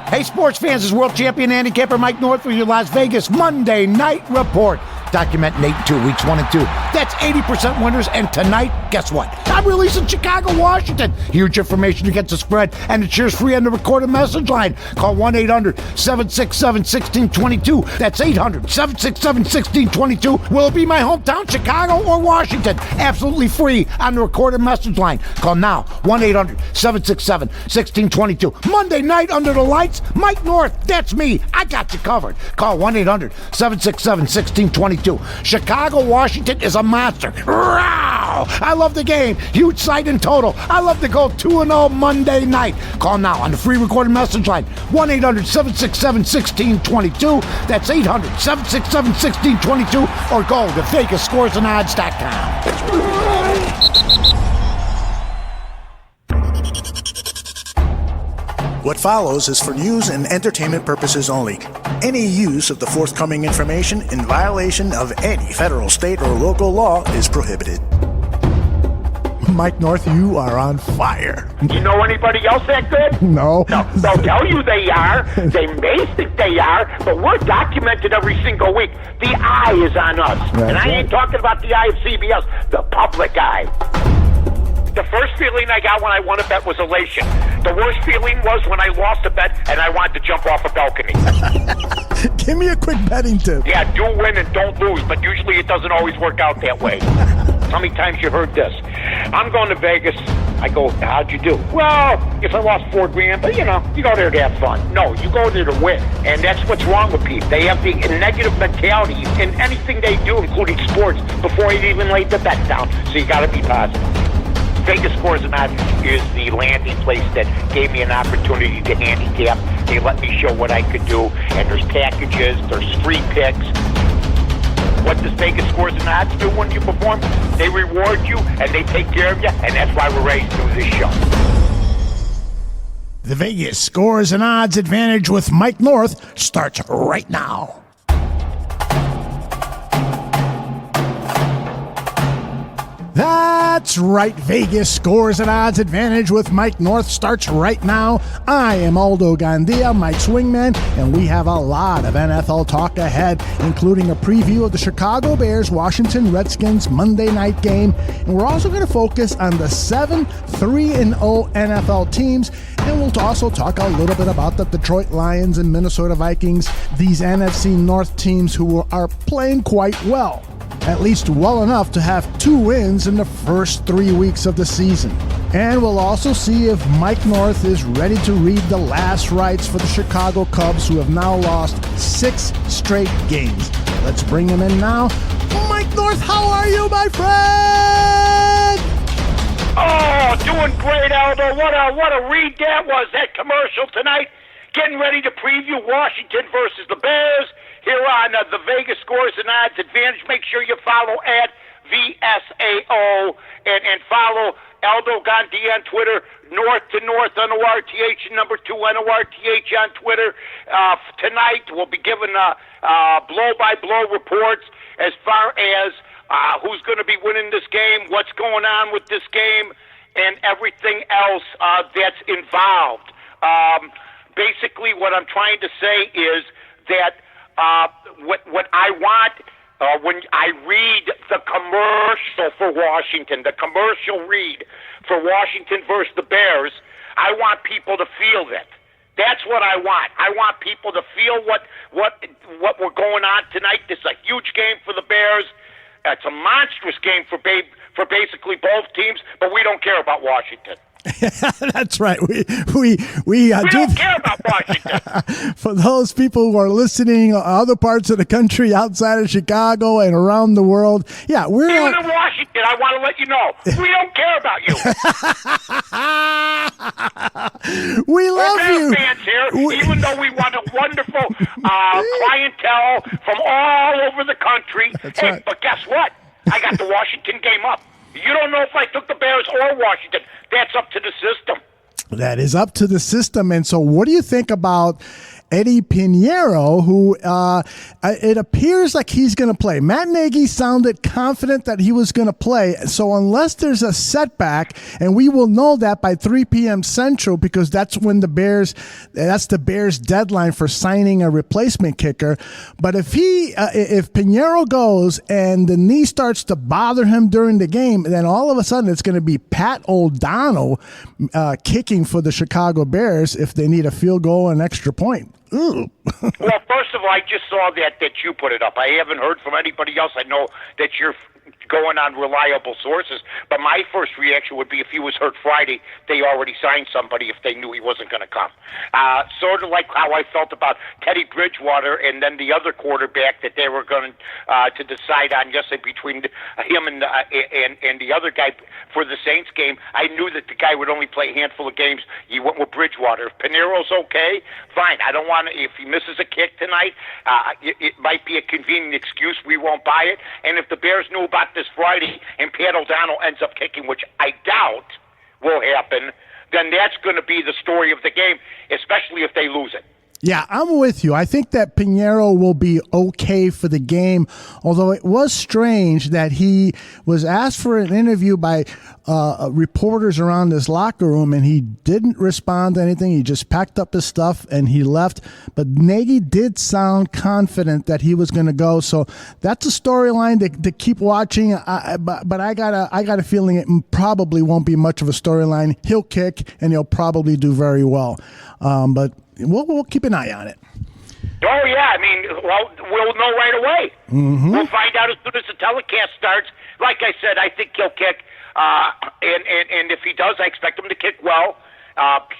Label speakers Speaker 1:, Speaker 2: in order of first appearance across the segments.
Speaker 1: Hey, sports fans, this is world champion handicapper Mike North with your Las Vegas Monday Night Report. Documenting 8-2, weeks 1 and 2. That's 80% winners, and tonight, guess what? I'm releasing Chicago, Washington. Huge information against the spread, and it shares free on the recorded message line. Call 1-800-767-1622. That's 800-767-1622. Will it be my hometown, Chicago or Washington? Absolutely free on the recorded message line. Call now, 1-800-767-1622. Monday night under the lights, Mike North, that's me. I got you covered. Call 1-800-767-1622. Chicago, Washington is a monster. Row! I love the game. Huge sight in total. I love to go 2-0 Monday night. Call now on the free recorded message line. 1-800-767-1622. That's 800-767-1622. Or go to VegasScoresAndOdds.com.
Speaker 2: What follows is for news and entertainment purposes only. Any use of the forthcoming information in violation of any federal, state, or local law is prohibited. Mike North, you are on fire.
Speaker 3: You know anybody else that good?
Speaker 2: No.
Speaker 3: No, they'll tell you they are. They may think they are, but we're documented every single week. The eye is on us.
Speaker 2: That's
Speaker 3: and I ain't talking about the eye of CBS, the public eye. The first feeling I got when I won a bet was elation. The worst feeling was when I lost a bet and I wanted to jump off a balcony.
Speaker 2: Give me a quick betting tip.
Speaker 3: Yeah, do win and don't lose, but usually it doesn't always work out that way. How many times you heard this? I'm going to Vegas. I go, how'd you do? Well, if I lost $4,000, but you go there to have fun. No, you go there to win. And that's what's wrong with people. They have the negative mentality in anything they do, including sports, before you even lay the bet down. So you got to be positive. Vegas Scores and Odds is the landing place that gave me an opportunity to handicap. They let me show what I could do, and there's packages, there's free picks. What does Vegas Scores and Odds do when you perform? They reward you, and they take care of you, and that's why we're ready to do this show.
Speaker 2: The Vegas Scores and Odds Advantage with Mike North starts right now. That's right, Vegas Scores and Odds Advantage with Mike North starts right now. I am Aldo Gandia, Mike's Wingman, and we have a lot of NFL talk ahead, including a preview of the Chicago Bears-Washington Redskins Monday night game, and we're also going to focus on the 7 3-0 NFL teams, and we'll also talk a little bit about the Detroit Lions and Minnesota Vikings, these NFC North teams who are playing quite well. At least well enough to have 2 wins in the first 3 weeks of the season. And we'll also see if Mike North is ready to read the last rites for the Chicago Cubs, who have now lost 6 straight games. Let's bring him in now. Mike North, how are you, my friend?
Speaker 3: Oh, doing great, Aldo. What a read that was, that commercial tonight. Getting ready to preview Washington versus the Bears. Here on the Vegas Scores and Odds Advantage. Make sure you follow at VSAO and follow Aldo Gandia on Twitter, North to North, NORTH, number 2, NORTH on Twitter. Tonight we'll be giving blow-by-blow reports as far as who's going to be winning this game, what's going on with this game, and everything else that's involved. Basically, what I'm trying to say is that what I want when I read the commercial for Washington, the commercial read for Washington versus the Bears, I want people to feel that. That's what I want. I want people to feel what we're going on tonight. This is a huge game for the Bears. It's a monstrous game for basically both teams, but we don't care about Washington.
Speaker 2: That's right. We
Speaker 3: don't care about Washington.
Speaker 2: For those people who are listening other parts of the country outside of Chicago and around the world, yeah, we're
Speaker 3: even in Washington. I want to let you know we don't care about you.
Speaker 2: We love you.
Speaker 3: We're fans here, even though we want a wonderful clientele from all over the country.
Speaker 2: That's right.
Speaker 3: But guess what? I got the Washington game up. You don't know if I took the Bears or Washington. That's up to the system.
Speaker 2: That is up to the system. And so what do you think about Eddie Pinheiro, who it appears like he's going to play. Matt Nagy sounded confident that he was going to play. So unless there's a setback, and we will know that by 3 p.m. Central, because that's when the Bears deadline for signing a replacement kicker. But if Pinheiro goes and the knee starts to bother him during the game, then all of a sudden it's going to be Pat O'Donnell kicking for the Chicago Bears if they need a field goal and extra point. Ooh.
Speaker 3: Well, first of all, I just saw that you put it up. I haven't heard from anybody else. I know that you're going on reliable sources, but my first reaction would be if he was hurt Friday, they already signed somebody if they knew he wasn't going to come. Sort of like how I felt about Teddy Bridgewater and then the other quarterback that they were going to decide on yesterday between him and the other guy for the Saints game. I knew that the guy would only play a handful of games. He went with Bridgewater. If Pinheiro's okay, fine. I don't want to. If he misses a kick tonight, it might be a convenient excuse. We won't buy it. And if the Bears knew about this Friday and Pat O'Donnell ends up kicking, which I doubt will happen, then that's going to be the story of the game, especially if they lose it.
Speaker 2: Yeah, I'm with you. I think that Pinheiro will be okay for the game, although it was strange that he was asked for an interview by reporters around his locker room, and he didn't respond to anything. He just packed up his stuff and he left. But Nagy did sound confident that he was going to go, so that's a storyline to keep watching. But I got a feeling it probably won't be much of a storyline. He'll kick, and he'll probably do very well. But we'll keep an eye on it.
Speaker 3: Oh, yeah. I mean, well, we'll know right away. Mm-hmm. We'll find out as soon as the telecast starts. Like I said, I think he'll kick. And if he does, I expect him to kick well.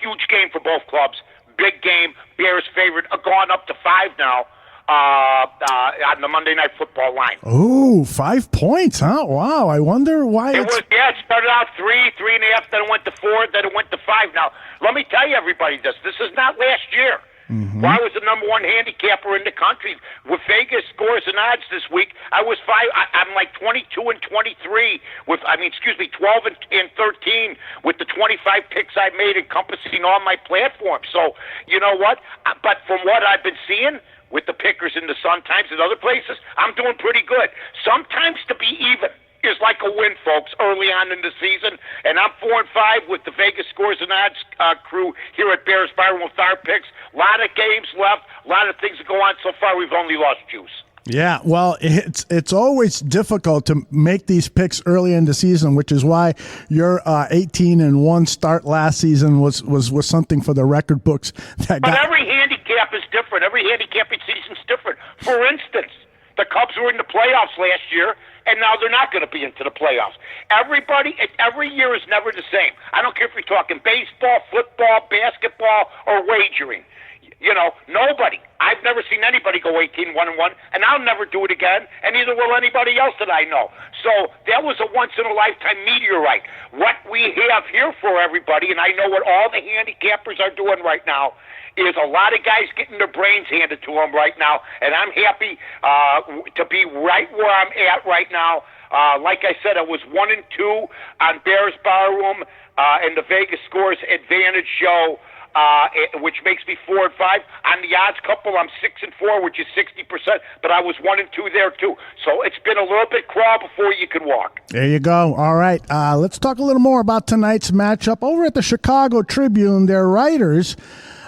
Speaker 3: Huge game for both clubs. Big game. Bears favorite. Gone up to 5 now on the Monday Night Football line.
Speaker 2: Oh, 5 points, huh? Wow. I wonder why
Speaker 3: it started out 3.5, then it went to 4, then it went to 5. Now, let me tell you, everybody, this is not last year. Mm-hmm. Well, I was the number one handicapper in the country. With Vegas scores and odds this week, I was I'm like 22 and 23 12 and 13 with the 25 picks I made encompassing all my platforms. So, you know what? But from what I've been seeing with the pickers in the Sun Times and other places, I'm doing pretty good. Sometimes to be even is like a win, folks, early on in the season. And I'm 4-5 with the Vegas Scores and Odds crew here at Bears Byron with our picks. A lot of games left, a lot of things to go on. So far, we've only lost juice.
Speaker 2: Yeah, well, it's always difficult to make these picks early in the season, which is why your 18-1 start last season was something for the record books.
Speaker 3: But every handicap is different. Every handicapping season is different. For instance, the Cubs were in the playoffs last year, and now they're not going to be into the playoffs. Every year is never the same. I don't care if you're talking baseball, football, basketball, or wagering. You know, nobody. I've never seen anybody go 18-1-1, and I'll never do it again, and neither will anybody else that I know. So that was a once-in-a-lifetime meteorite. What we have here for everybody, and I know what all the handicappers are doing right now, is a lot of guys getting their brains handed to them right now, and I'm happy to be right where I'm at right now. Like I said, I was 1-2 on Bears Barroom and the Vegas Scores Advantage show, which makes me 4-5. On the odds couple, I'm 6-4, which is 60%, but I was 1-2 there too. So it's been a little bit crawl before you can walk.
Speaker 2: There you go. All right. Let's talk a little more about tonight's matchup. Over at the Chicago Tribune, their writers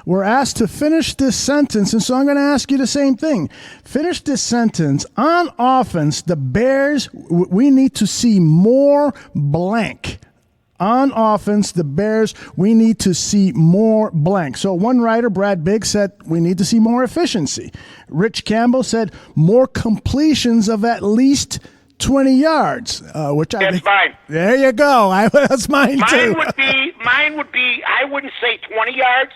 Speaker 2: were asked to finish this sentence, and so I'm going to ask you the same thing. Finish this sentence. On offense, the Bears, we need to see more blank. On offense, the Bears, we need to see more blank. So one writer, Brad Biggs, said we need to see more efficiency. Rich Campbell said more completions of at least 20 yards, which I think.
Speaker 3: That's mine.
Speaker 2: There you go. That's mine too.
Speaker 3: Mine would be, I wouldn't say 20 yards,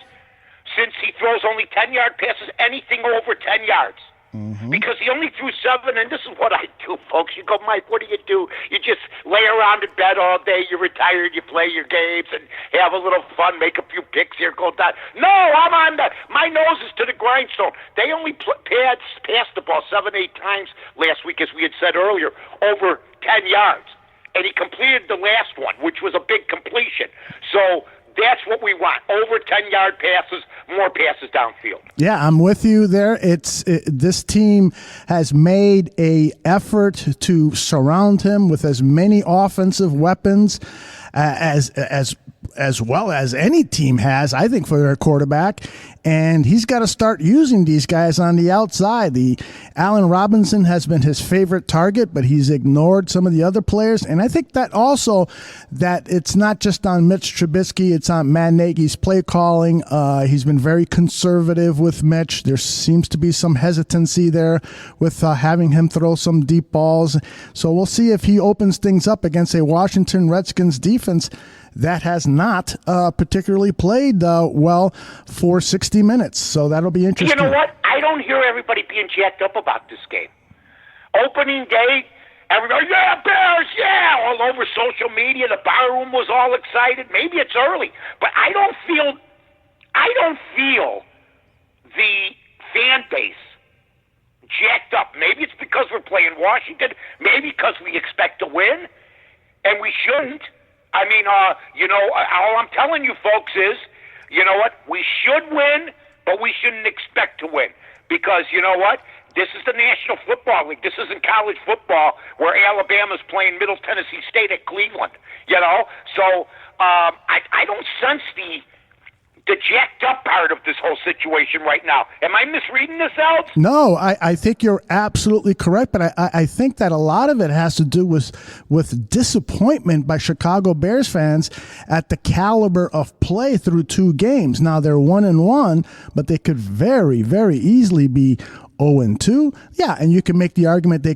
Speaker 3: since he throws only 10-yard passes, anything over 10 yards. Mm-hmm. Because he only threw 7, and this is what I do, folks. You go, Mike, what do? You just lay around in bed all day, you're retired, you play your games, and have a little fun, make a few picks here, go down. No, my nose is to the grindstone. They only passed the ball 7-8 times last week, as we had said earlier, over 10 yards. And he completed the last one, which was a big completion. So That's what we want. Over 10-yard passes, more passes downfield.
Speaker 2: Yeah, I'm with you there. This team has made a effort to surround him with as many offensive weapons as well as any team has, I think, for their quarterback. And he's got to start using these guys on the outside. Allen Robinson has been his favorite target, but he's ignored some of the other players. And I think that also that it's not just on Mitch Trubisky, it's on Matt Nagy's play calling. He's been very conservative with Mitch. There seems to be some hesitancy there with having him throw some deep balls. So we'll see if he opens things up against a Washington Redskins defense that has not particularly played well for 60 minutes. So that'll be interesting.
Speaker 3: You know what? I don't hear everybody being jacked up about this game. Opening day, everybody, yeah, Bears, yeah, all over social media. The bar room was all excited. Maybe it's early, but I don't feel the fan base jacked up. Maybe it's because we're playing Washington. Maybe because we expect to win, and we shouldn't. I mean, all I'm telling you folks is, you know what? We should win, but we shouldn't expect to win. Because, you know what? This is the National Football League. This isn't college football where Alabama's playing Middle Tennessee State at Cleveland, you know? So I don't sense the jacked up part of this whole situation right now. Am I misreading this, Alex?
Speaker 2: No, I think you're absolutely correct, but I think that a lot of it has to do with disappointment by Chicago Bears fans at the caliber of play through 2 games. Now they're 1-1, but they could very, very easily be 0-2. Yeah, and you can make the argument they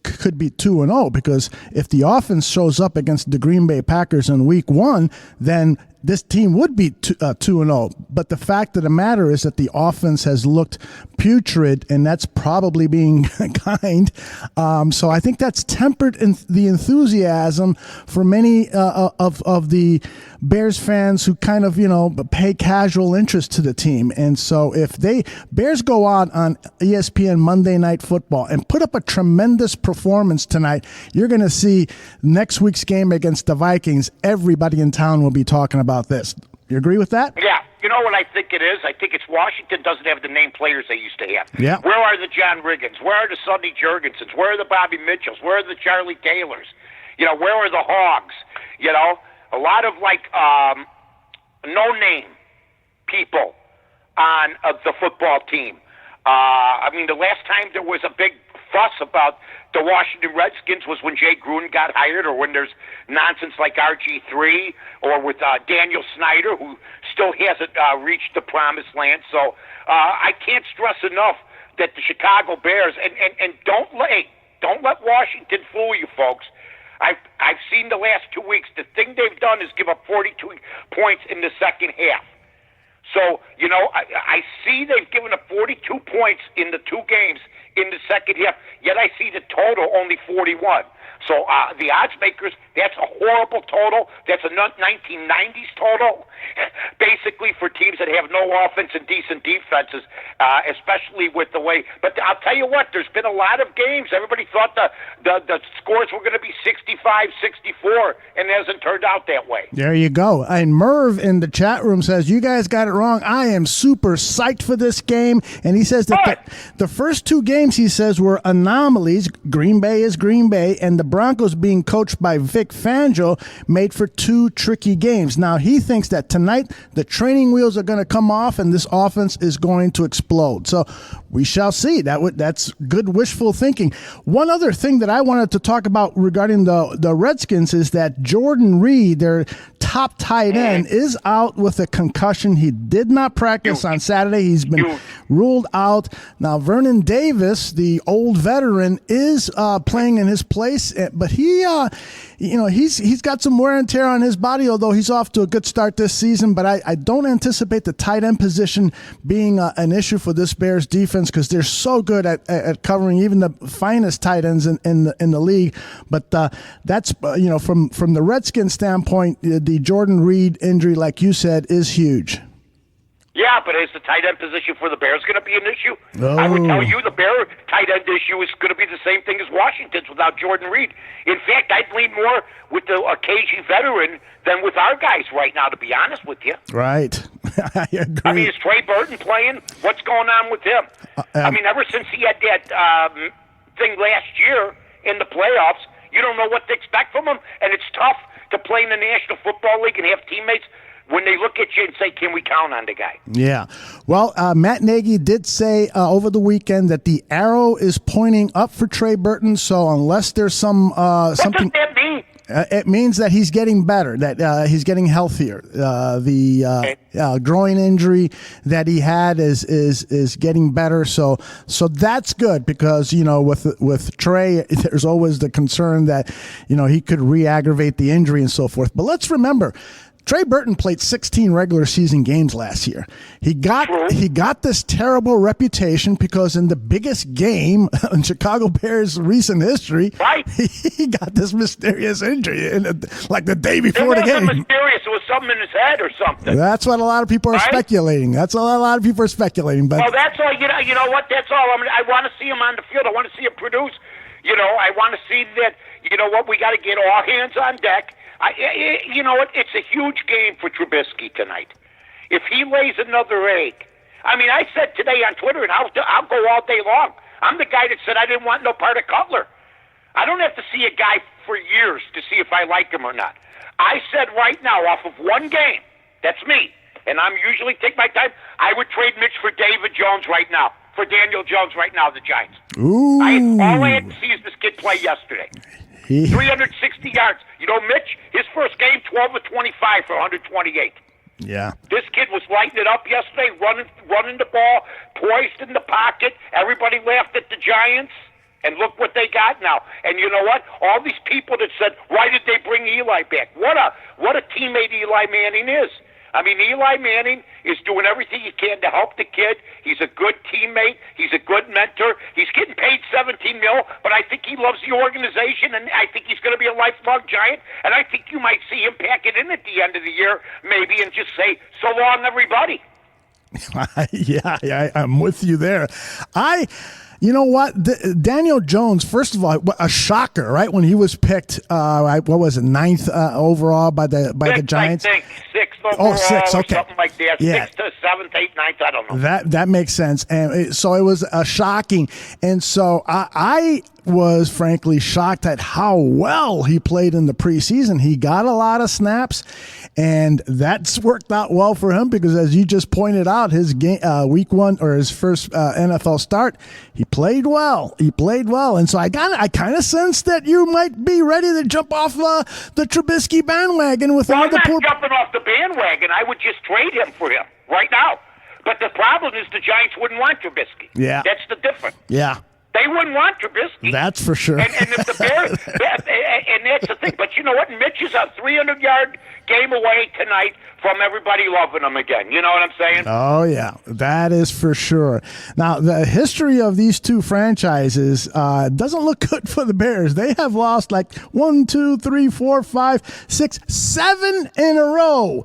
Speaker 2: could be 2-0 because if the offense shows up against the Green Bay Packers in Week 1, then this team would be 2-0. But the fact of the matter is that the offense has looked putrid, and that's probably being kind. So I think that's tempered the enthusiasm for many of the Bears fans who kind of, pay casual interest to the team. And so if Bears go out on ESPN Monday Night Football and put up a tremendous performance tonight, you're going to see next week's game against the Vikings, everybody in town will be talking about this. You agree with that?
Speaker 3: Yeah. You know what I think it is? I think it's Washington doesn't have the name players they used to have.
Speaker 2: Yeah.
Speaker 3: Where are the John Riggins? Where are the Sonny Jurgensens? Where are the Bobby Mitchells? Where are the Charlie Taylors? Where are the Hogs? A lot of no-name people on the football team. The last time there was a big fuss about the Washington Redskins was when Jay Gruden got hired, or when there's nonsense like RG3, or with Daniel Snyder, who still hasn't reached the promised land. So I can't stress enough that the Chicago Bears, and don't let Washington fool you, folks. I've seen the last 2 weeks. The thing they've done is give up 42 points in the second half. So, I see they've given up 42 points in the 2 games in the second half, yet I see the total only 41. So the odds makers, that's a horrible total. That's a 1990s total, basically, for teams that have no offense and decent defenses, especially with the way. But I'll tell you what, there's been a lot of games. Everybody thought the scores were going to be 65-64, and it hasn't turned out that way.
Speaker 2: There you go. And Merv in the chat room says, you guys got it wrong. I am super psyched for this game. And he says that the first 2 games, he says, were anomalies. Green Bay is Green Bay, and the Broncos being coached by Vic Fangio made for 2 tricky games. Now, he thinks that tonight the training wheels are going to come off and this offense is going to explode. So we shall see. That's good wishful thinking. One other thing that I wanted to talk about regarding the Redskins is that Jordan Reed, their top tight end, is out with a concussion. He did not practice on Saturday. He's been ruled out. Now, Vernon Davis, the old veteran, is playing in his place, but he's got some wear and tear on his body, although he's off to a good start this season. But I don't anticipate the tight end position being an issue for this Bears defense because they're so good at covering even the finest tight ends in the league. But that's from the Redskins standpoint, the Jordan Reed injury, like you said, is huge.
Speaker 3: Yeah, but is the tight end position for the Bears going to be an issue?
Speaker 2: Oh.
Speaker 3: I would tell you the Bear tight end issue is going to be the same thing as Washington's without Jordan Reed. In fact, I'd lean more with a cagey veteran than with our guys right now. now, to be honest with you.
Speaker 2: Right. I agree.
Speaker 3: I mean, is Trey Burton playing? What's going on with him? I mean, ever since he had that thing last year in the playoffs, you don't know what to expect from him, and it's tough to play in the National Football League and have teammates when they look at you and say, can we count on the guy?
Speaker 2: Yeah. Well, Matt Nagy did say over the weekend that the arrow is pointing up for Trey Burton, so unless there's something...
Speaker 3: What does that mean?
Speaker 2: It means that he's getting better, that he's getting healthier. The groin injury that he had is getting better. So that's good because, with Trey, there's always the concern that, he could re-aggravate the injury and so forth. But let's remember, Trey Burton played 16 regular season games last year. He got this terrible reputation because in the biggest game in Chicago Bears recent history,
Speaker 3: right,
Speaker 2: he got this mysterious injury like the day before the game.
Speaker 3: It wasn't mysterious. It was something in his head or something.
Speaker 2: That's what a lot of people are speculating. But
Speaker 3: well, that's all. You know what? That's all. I want to see him on the field. I want to see him produce. I want to see that. You know what? We got to get all hands on deck. You know what? It's a huge game for Trubisky tonight. If he lays another egg, I said today on Twitter, and I'll go all day long. I'm the guy that said I didn't want no part of Cutler. I don't have to see a guy for years to see if I like him or not. I said right now, off of one game, that's me, and I'm usually take my time. I would trade Mitch for David Jones right now, for Daniel Jones right now, the Giants.
Speaker 2: Ooh.
Speaker 3: All I had to see is this kid play yesterday. 360 yards. Mitch, his first game, 12 of 25 for 128.
Speaker 2: Yeah.
Speaker 3: This kid was lighting it up yesterday, running the ball, poised in the pocket. Everybody laughed at the Giants, and look what they got now. And you know what? All these people that said, why did they bring Eli back? What a teammate Eli Manning is. Eli Manning is doing everything he can to help the kid. He's a good teammate. He's a good mentor. He's getting paid $17 million, but I think he loves the organization, and I think he's going to be a lifelong Giant. And I think you might see him pack it in at the end of the year, maybe, and just say, so long, everybody.
Speaker 2: Yeah, I'm with you there. You know what? Daniel Jones, first of all, a shocker, right? When he was picked, what was it, 9th overall by the Giants?
Speaker 3: I think 6th overall,
Speaker 2: six, okay.
Speaker 3: Or something like that.
Speaker 2: Yeah.
Speaker 3: 6th to 7th, 8th, 9th, I don't know.
Speaker 2: That makes sense. And so it was shocking. And so I was frankly shocked at how well he played in the preseason. He got a lot of snaps, and that's worked out well for him because, as you just pointed out, his game, week one or his first NFL start, he played well. And so I kind of sense that you might be ready to jump off the Trubisky bandwagon with
Speaker 3: I'm
Speaker 2: another
Speaker 3: not jumping off the bandwagon. I would just trade him for him right now. But the problem is the Giants wouldn't want Trubisky.
Speaker 2: Yeah.
Speaker 3: That's the difference.
Speaker 2: Yeah.
Speaker 3: They wouldn't want Trubisky.
Speaker 2: That's for sure.
Speaker 3: And if the Bears, and that's the thing. But you know what? Mitch is a 300-yard game away tonight from everybody loving him again. You know what I'm saying?
Speaker 2: Oh, yeah. That is for sure. Now, the history of these two franchises doesn't look good for the Bears. They have lost like 1, 2, 3, 4, 5, 6, 7 in a row.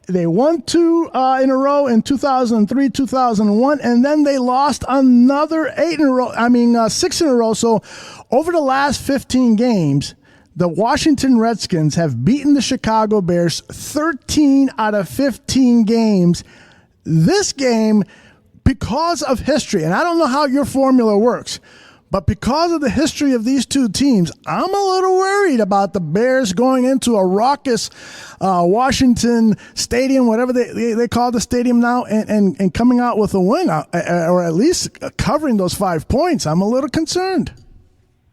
Speaker 2: They won 2 in a row in 2003, 2001, and then they lost another 6 in a row. So over the last 15 games, the Washington Redskins have beaten the Chicago Bears 13 out of 15 games. This game, because of history, and I don't know how your formula works, but because of the history of these two teams, I'm a little worried about the Bears going into a raucous Washington Stadium, whatever they call the stadium now, and coming out with a win, or at least covering those 5 points. I'm a little concerned.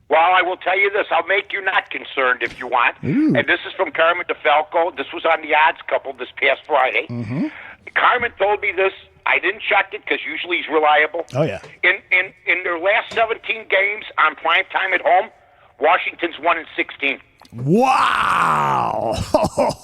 Speaker 3: Well, I will tell you this. I'll make you not concerned if you want.
Speaker 2: Ooh.
Speaker 3: And this is from Carmen DeFalco. This was on the Odds Couple this past Friday.
Speaker 2: Mm-hmm.
Speaker 3: Carmen told me this. I didn't check it because usually he's reliable.
Speaker 2: Oh, yeah.
Speaker 3: In their last 17 games on prime time at home, Washington's 1-16.
Speaker 2: Wow!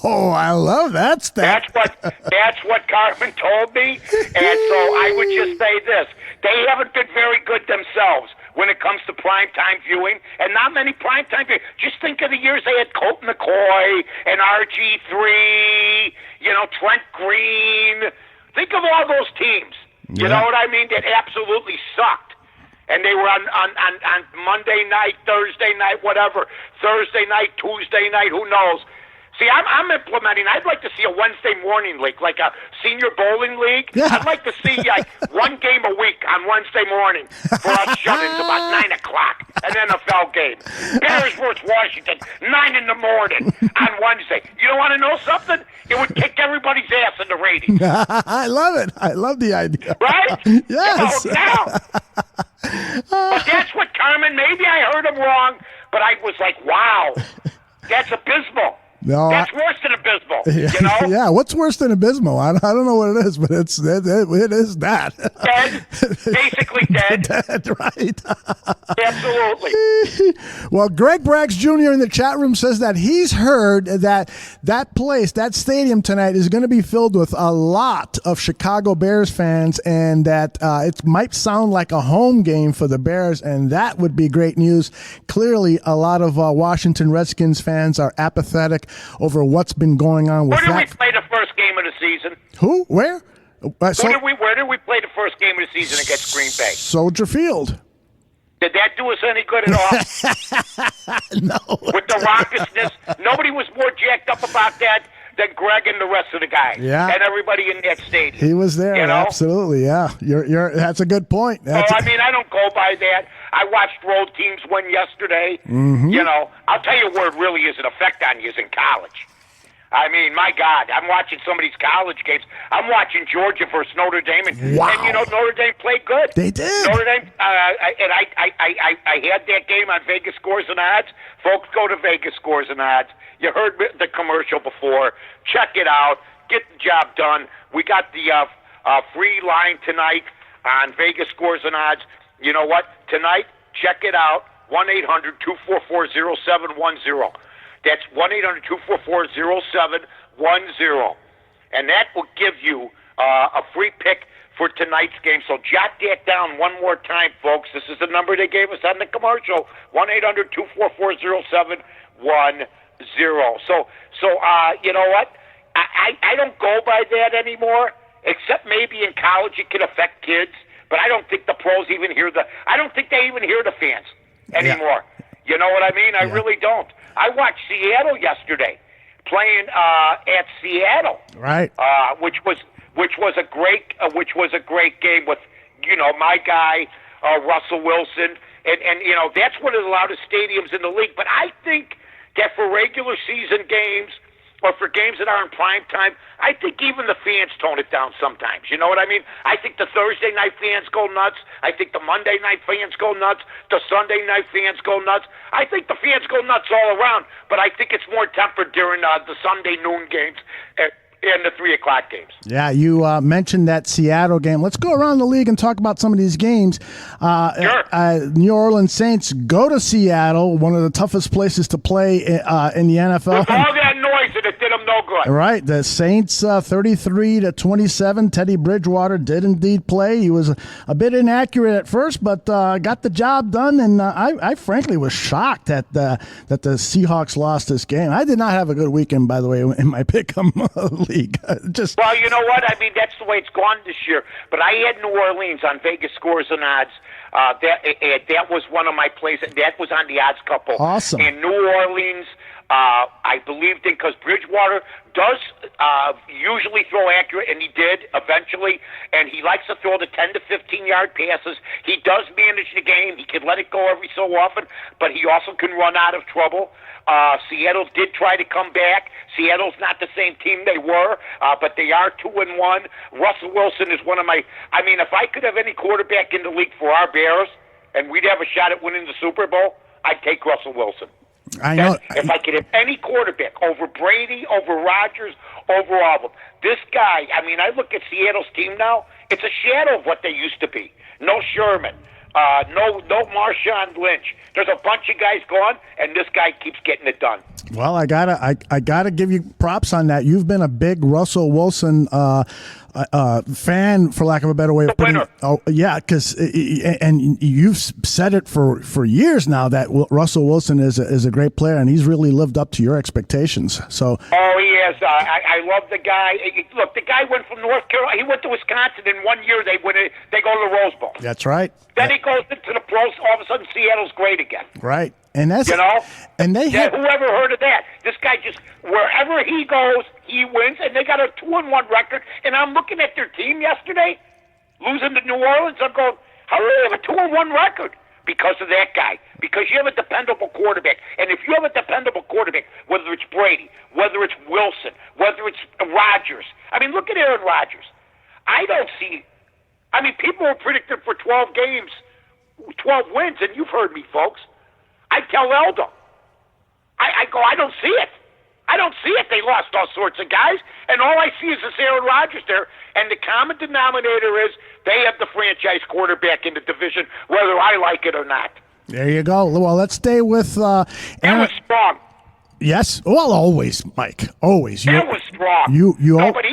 Speaker 2: Oh, I love that stat.
Speaker 3: That's what Carmen told me. And so I would just say this. They haven't been very good themselves when it comes to primetime viewing, and not many primetime viewing. Just think of the years they had Colt McCoy and RG3, Trent Green. Think of all those teams. You know what I mean? That absolutely sucked. And they were on Monday night, Thursday night, whatever. Thursday night, Tuesday night, who knows? See, I'm implementing. I'd like to see a Wednesday morning league, like a senior bowling league.
Speaker 2: Yeah.
Speaker 3: I'd like to see like one game a week on Wednesday morning for us shut-ins about 9 o'clock, an NFL game. Bears versus Washington, 9 in the morning on Wednesday. You don't want to know something? It would kick everybody's ass in the ratings.
Speaker 2: I love it. I love the idea.
Speaker 3: Right?
Speaker 2: Yes.
Speaker 3: Go down. But that's what Carmen, maybe I heard him wrong, but I was like, wow, that's abysmal.
Speaker 2: No,
Speaker 3: that's worse than abysmal, you know?
Speaker 2: Yeah, what's worse than abysmal? I don't know what it is, but it is that.
Speaker 3: Dead. Basically dead.
Speaker 2: Dead, right.
Speaker 3: Absolutely.
Speaker 2: Well, Greg Braggs Jr. in the chat room says that he's heard that place, that stadium tonight is going to be filled with a lot of Chicago Bears fans, and that it might sound like a home game for the Bears, and that would be great news. Clearly, a lot of Washington Redskins fans are apathetic over what's been going on with
Speaker 3: Where did
Speaker 2: that.
Speaker 3: we play the first game of the season?
Speaker 2: Who? Where?
Speaker 3: Where did we play the first game of the season against Green Bay?
Speaker 2: Soldier Field.
Speaker 3: Did that do us any good at all?
Speaker 2: No.
Speaker 3: With the raucousness, nobody was more jacked up about that than Greg and the rest of the guys.
Speaker 2: Yeah.
Speaker 3: And everybody in that stadium.
Speaker 2: He was there,
Speaker 3: you know?
Speaker 2: Absolutely, yeah. You're that's a good point.
Speaker 3: I mean, I don't go by that. I watched road teams win yesterday.
Speaker 2: Mm-hmm.
Speaker 3: You know, I'll tell you where it really is an effect on you is in college. I mean, my God, I'm watching some of these college games. I'm watching Georgia versus Notre Dame, and you know Notre Dame played good.
Speaker 2: They did.
Speaker 3: Notre Dame, I had that game on Vegas Scores and Odds. Folks, go to Vegas Scores and Odds. You heard the commercial before. Check it out. Get the job done. We got the free line tonight on Vegas Scores and Odds. You know what? Tonight, check it out. 1-800-244-0710. That's 1-800-244-0710. And that will give you a free pick for tonight's game. So jot that down one more time, folks. This is the number they gave us on the commercial, 1-800-244-0710. So you know what? I don't go by that anymore, except maybe in college it can affect kids. But I don't think the pros even hear I don't think they even hear the fans anymore. Yeah. You know what I mean? I really don't. I watched Seattle yesterday, playing at Seattle,
Speaker 2: right?
Speaker 3: Which was a great game with my guy Russell Wilson, and you know that's one of the loudest stadiums in the league. But I think that for regular season games or for games that are in prime time, I think even the fans tone it down sometimes. You know what I mean? I think the Thursday night fans go nuts. I think the Monday night fans go nuts. The Sunday night fans go nuts. I think the fans go nuts all around, but I think it's more tempered during the Sunday noon games and the 3 o'clock games.
Speaker 2: Yeah, you mentioned that Seattle game. Let's go around the league and talk about some of these games.
Speaker 3: Sure.
Speaker 2: New Orleans Saints go to Seattle, one of the toughest places to play in the NFL.
Speaker 3: With all that noise, and it did them no good.
Speaker 2: Right. The Saints, 33-27. Teddy Bridgewater did indeed play. He was a bit inaccurate at first, but got the job done. And I frankly was shocked that the Seahawks lost this game. I did not have a good weekend, by the way, in my pick'em league.
Speaker 3: Well, you know what? I mean, that's the way it's gone this year. But I had New Orleans on Vegas Scores and Odds. That was one of my plays. That was on the odds couple.
Speaker 2: Awesome.
Speaker 3: In New Orleans, I believed in because Bridgewater does usually throw accurate, and he did eventually. And he likes to throw the 10 to 15-yard passes. He does manage the game. He can let it go every so often, but he also can run out of trouble. Seattle did try to come back. Seattle's not the same team they were, but they are 2-1. Russell Wilson is one of my. I mean, if I could have any quarterback in the league for our Bears, and we'd have a shot at winning the Super Bowl, I'd take Russell Wilson.
Speaker 2: I know.
Speaker 3: If I could have any quarterback over Brady, over Rodgers, over all of them, this guy. I mean, I look at Seattle's team now. It's a shadow of what they used to be. No Sherman. No Marshawn Lynch. There's a bunch of guys gone, and this guy keeps getting it done.
Speaker 2: Well, I gotta give you props on that. You've been a big Russell Wilson fan, for lack of a better way of putting it. Oh, yeah, because and you've said it for years now that Russell Wilson is a great player, and he's really lived up to your expectations. So. Oh,
Speaker 3: he has. I love the guy. Look, the guy went from North Carolina. He went to Wisconsin in 1 year. They go to the Rose Bowl.
Speaker 2: That's right.
Speaker 3: Then he goes into the pros. All of a sudden, Seattle's great again.
Speaker 2: Right. And that's and they
Speaker 3: had whoever heard of that. This guy just wherever he goes, he wins, and they got a 2-1 record. And I'm looking at their team yesterday, losing to New Orleans. I'm going, how do they have a 2-1 record? Because of that guy. Because you have a dependable quarterback. And if you have a dependable quarterback, whether it's Brady, whether it's Wilson, whether it's Rodgers. I mean, look at Aaron Rodgers. I don't see. I mean, people are predicting for 12 games, 12 wins, and you've heard me, folks. I tell Aldo. I go, I don't see it. I don't see it. They lost all sorts of guys, and all I see is this Aaron Rodgers there. And the common denominator is they have the franchise quarterback in the division, whether I like it or not.
Speaker 2: There you go. Well, let's stay with Aaron.
Speaker 3: That was strong.
Speaker 2: Yes. Well, always, Mike. Always.
Speaker 3: That was strong. But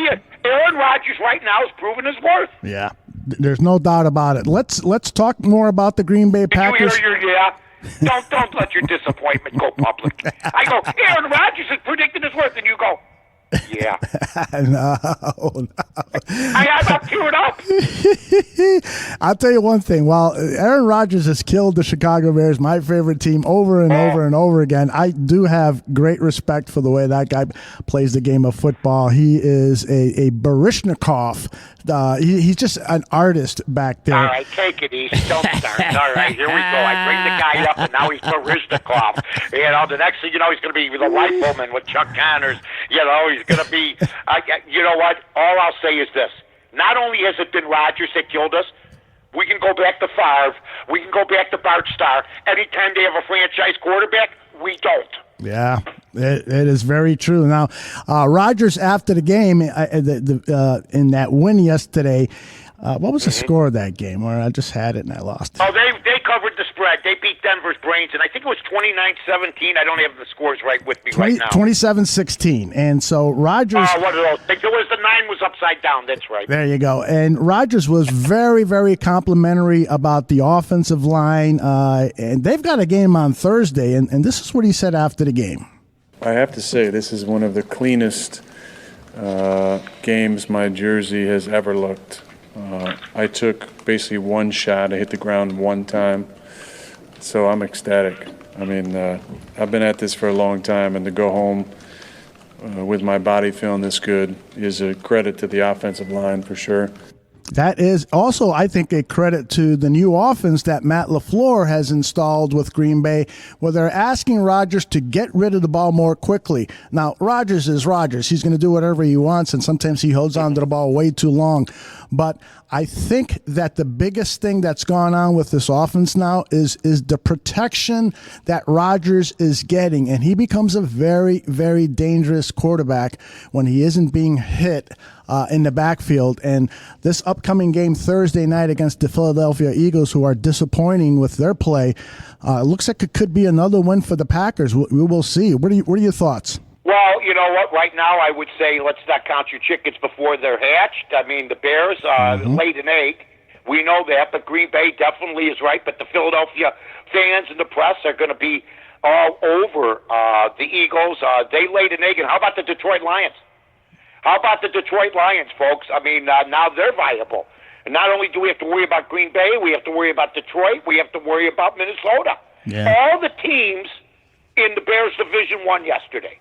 Speaker 3: Aaron Rodgers right now has proven his worth.
Speaker 2: Yeah. There's no doubt about it. Let's talk more about the Green Bay Packers.
Speaker 3: Did you hear your yeah? Don't let your disappointment go public. I go, Aaron Rodgers is predicting his worth, and you go, yeah.
Speaker 2: No.
Speaker 3: I'm tearing up.
Speaker 2: I'll tell you one thing. While Aaron Rodgers has killed the Chicago Bears, my favorite team, over and over and over again, I do have great respect for the way that guy plays the game of football. He is a Baryshnikov. He's just an artist back there.
Speaker 3: All right, take it easy. Don't start. All right, here we go. I bring the guy up, and now he's Baryshnikov. The next thing you know, he's going to be the rifleman with Chuck Connors. He's going to be, you know what? All I'll say is this. Not only has it been Rodgers that killed us, we can go back to Favre. We can go back to Bart Starr. Anytime they have a franchise quarterback, we don't.
Speaker 2: Yeah, it is very true. Now, Rodgers, after the game, in that win yesterday, what was the score of that game? Or I just had it and I lost it.
Speaker 3: Oh, they covered the spread. They beat Denver's brains, and I think it was 29-17. I don't have the scores right with me right now.
Speaker 2: 27-16. And so Rodgers...
Speaker 3: Oh, what are those? It was the 9 was upside down. That's right.
Speaker 2: There you go. And Rodgers was very, very complimentary about the offensive line. And they've got a game on Thursday, and this is what he said after the game.
Speaker 4: I have to say, this is one of the cleanest games my jersey has ever looked. I took basically one shot. I hit the ground one time, so I'm ecstatic. I mean, I've been at this for a long time, and to go home with my body feeling this good is a credit to the offensive line for sure.
Speaker 2: That is also, I think, a credit to the new offense that Matt LaFleur has installed with Green Bay, where they're asking Rodgers to get rid of the ball more quickly. Now, Rodgers is Rodgers. He's going to do whatever he wants, and sometimes he holds on to the ball way too long. But I think that the biggest thing that's gone on with this offense now is the protection that Rodgers is getting, and he becomes a very, very dangerous quarterback when he isn't being hit in the backfield. And this upcoming game Thursday night against the Philadelphia Eagles, who are disappointing with their play, looks like it could be another win for the Packers. We will see. What are your thoughts?
Speaker 3: Well, you know what? Right now, I would say let's not count your chickens before they're hatched. I mean, the Bears laid an egg. We know that, but Green Bay definitely is right. But the Philadelphia fans and the press are going to be all over the Eagles. They laid an egg. And how about the Detroit Lions? How about the Detroit Lions, folks? I mean, now they're viable. And not only do we have to worry about Green Bay, we have to worry about Detroit. We have to worry about Minnesota.
Speaker 2: Yeah.
Speaker 3: All the teams in the Bears division won yesterday.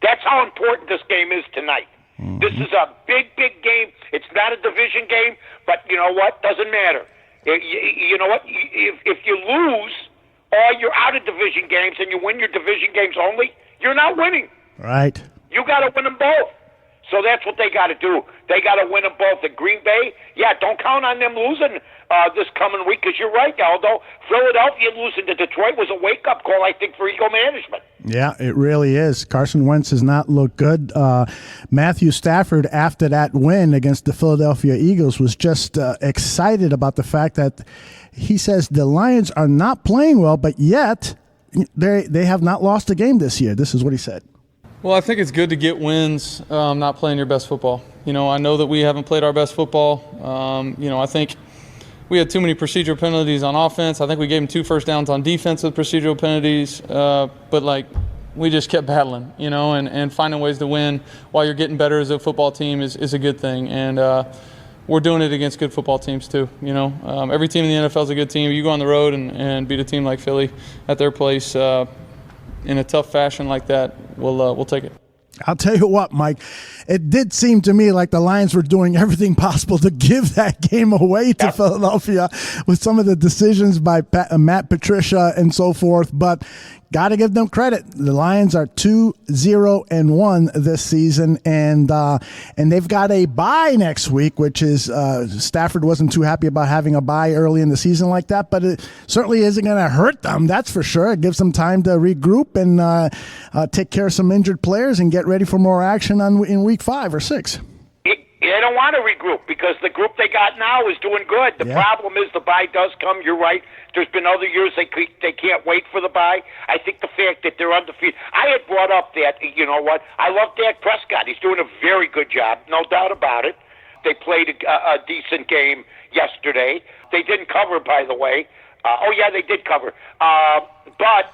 Speaker 3: That's how important this game is tonight. Mm-hmm. This is a big, big game. It's not a division game, but you know what? Doesn't matter. You know what? If you lose all your out-of-division games and you win your division games only, you're not winning.
Speaker 2: Right.
Speaker 3: You got to win them both. So that's what they got to do. They got to win them both. At Green Bay, yeah, don't count on them losing this coming week, because you're right, Aldo. Philadelphia losing to Detroit was a wake-up call, I think, for Eagle management.
Speaker 2: Yeah, it really is. Carson Wentz has not looked good. Matthew Stafford, after that win against the Philadelphia Eagles, was just excited about the fact that he says the Lions are not playing well, but yet they have not lost a game this year. This is what he said.
Speaker 5: Well, I think it's good to get wins, not playing your best football. You know, I know that we haven't played our best football. I think we had too many procedural penalties on offense. I think we gave them 2 first downs on defense with procedural penalties. But we just kept battling, and finding ways to win while you're getting better as a football team is a good thing. And, we're doing it against good football teams too. Every team in the NFL is a good team. You go on the road and beat a team like Philly at their place in a tough fashion like that, we'll take it.
Speaker 2: I'll tell you what, Mike, it did seem to me like the Lions were doing everything possible to give that game away to Philadelphia with some of the decisions by Matt Patricia and so forth, but got to give them credit. The Lions are 2-0-1 this season, and they've got a bye next week, which is Stafford wasn't too happy about having a bye early in the season like that, but it certainly isn't going to hurt them, that's for sure. It gives them time to regroup and take care of some injured players and get ready for more action in week 5 or 6.
Speaker 3: They don't want to regroup because the group they got now is doing good. The problem is the bye does come. You're right. There's been other years they can't wait for the bye. I think the fact that they're undefeated. I had brought up that, you know what, I love Dak Prescott. He's doing a very good job, no doubt about it. They played a decent game yesterday. They didn't cover, by the way. They did cover. But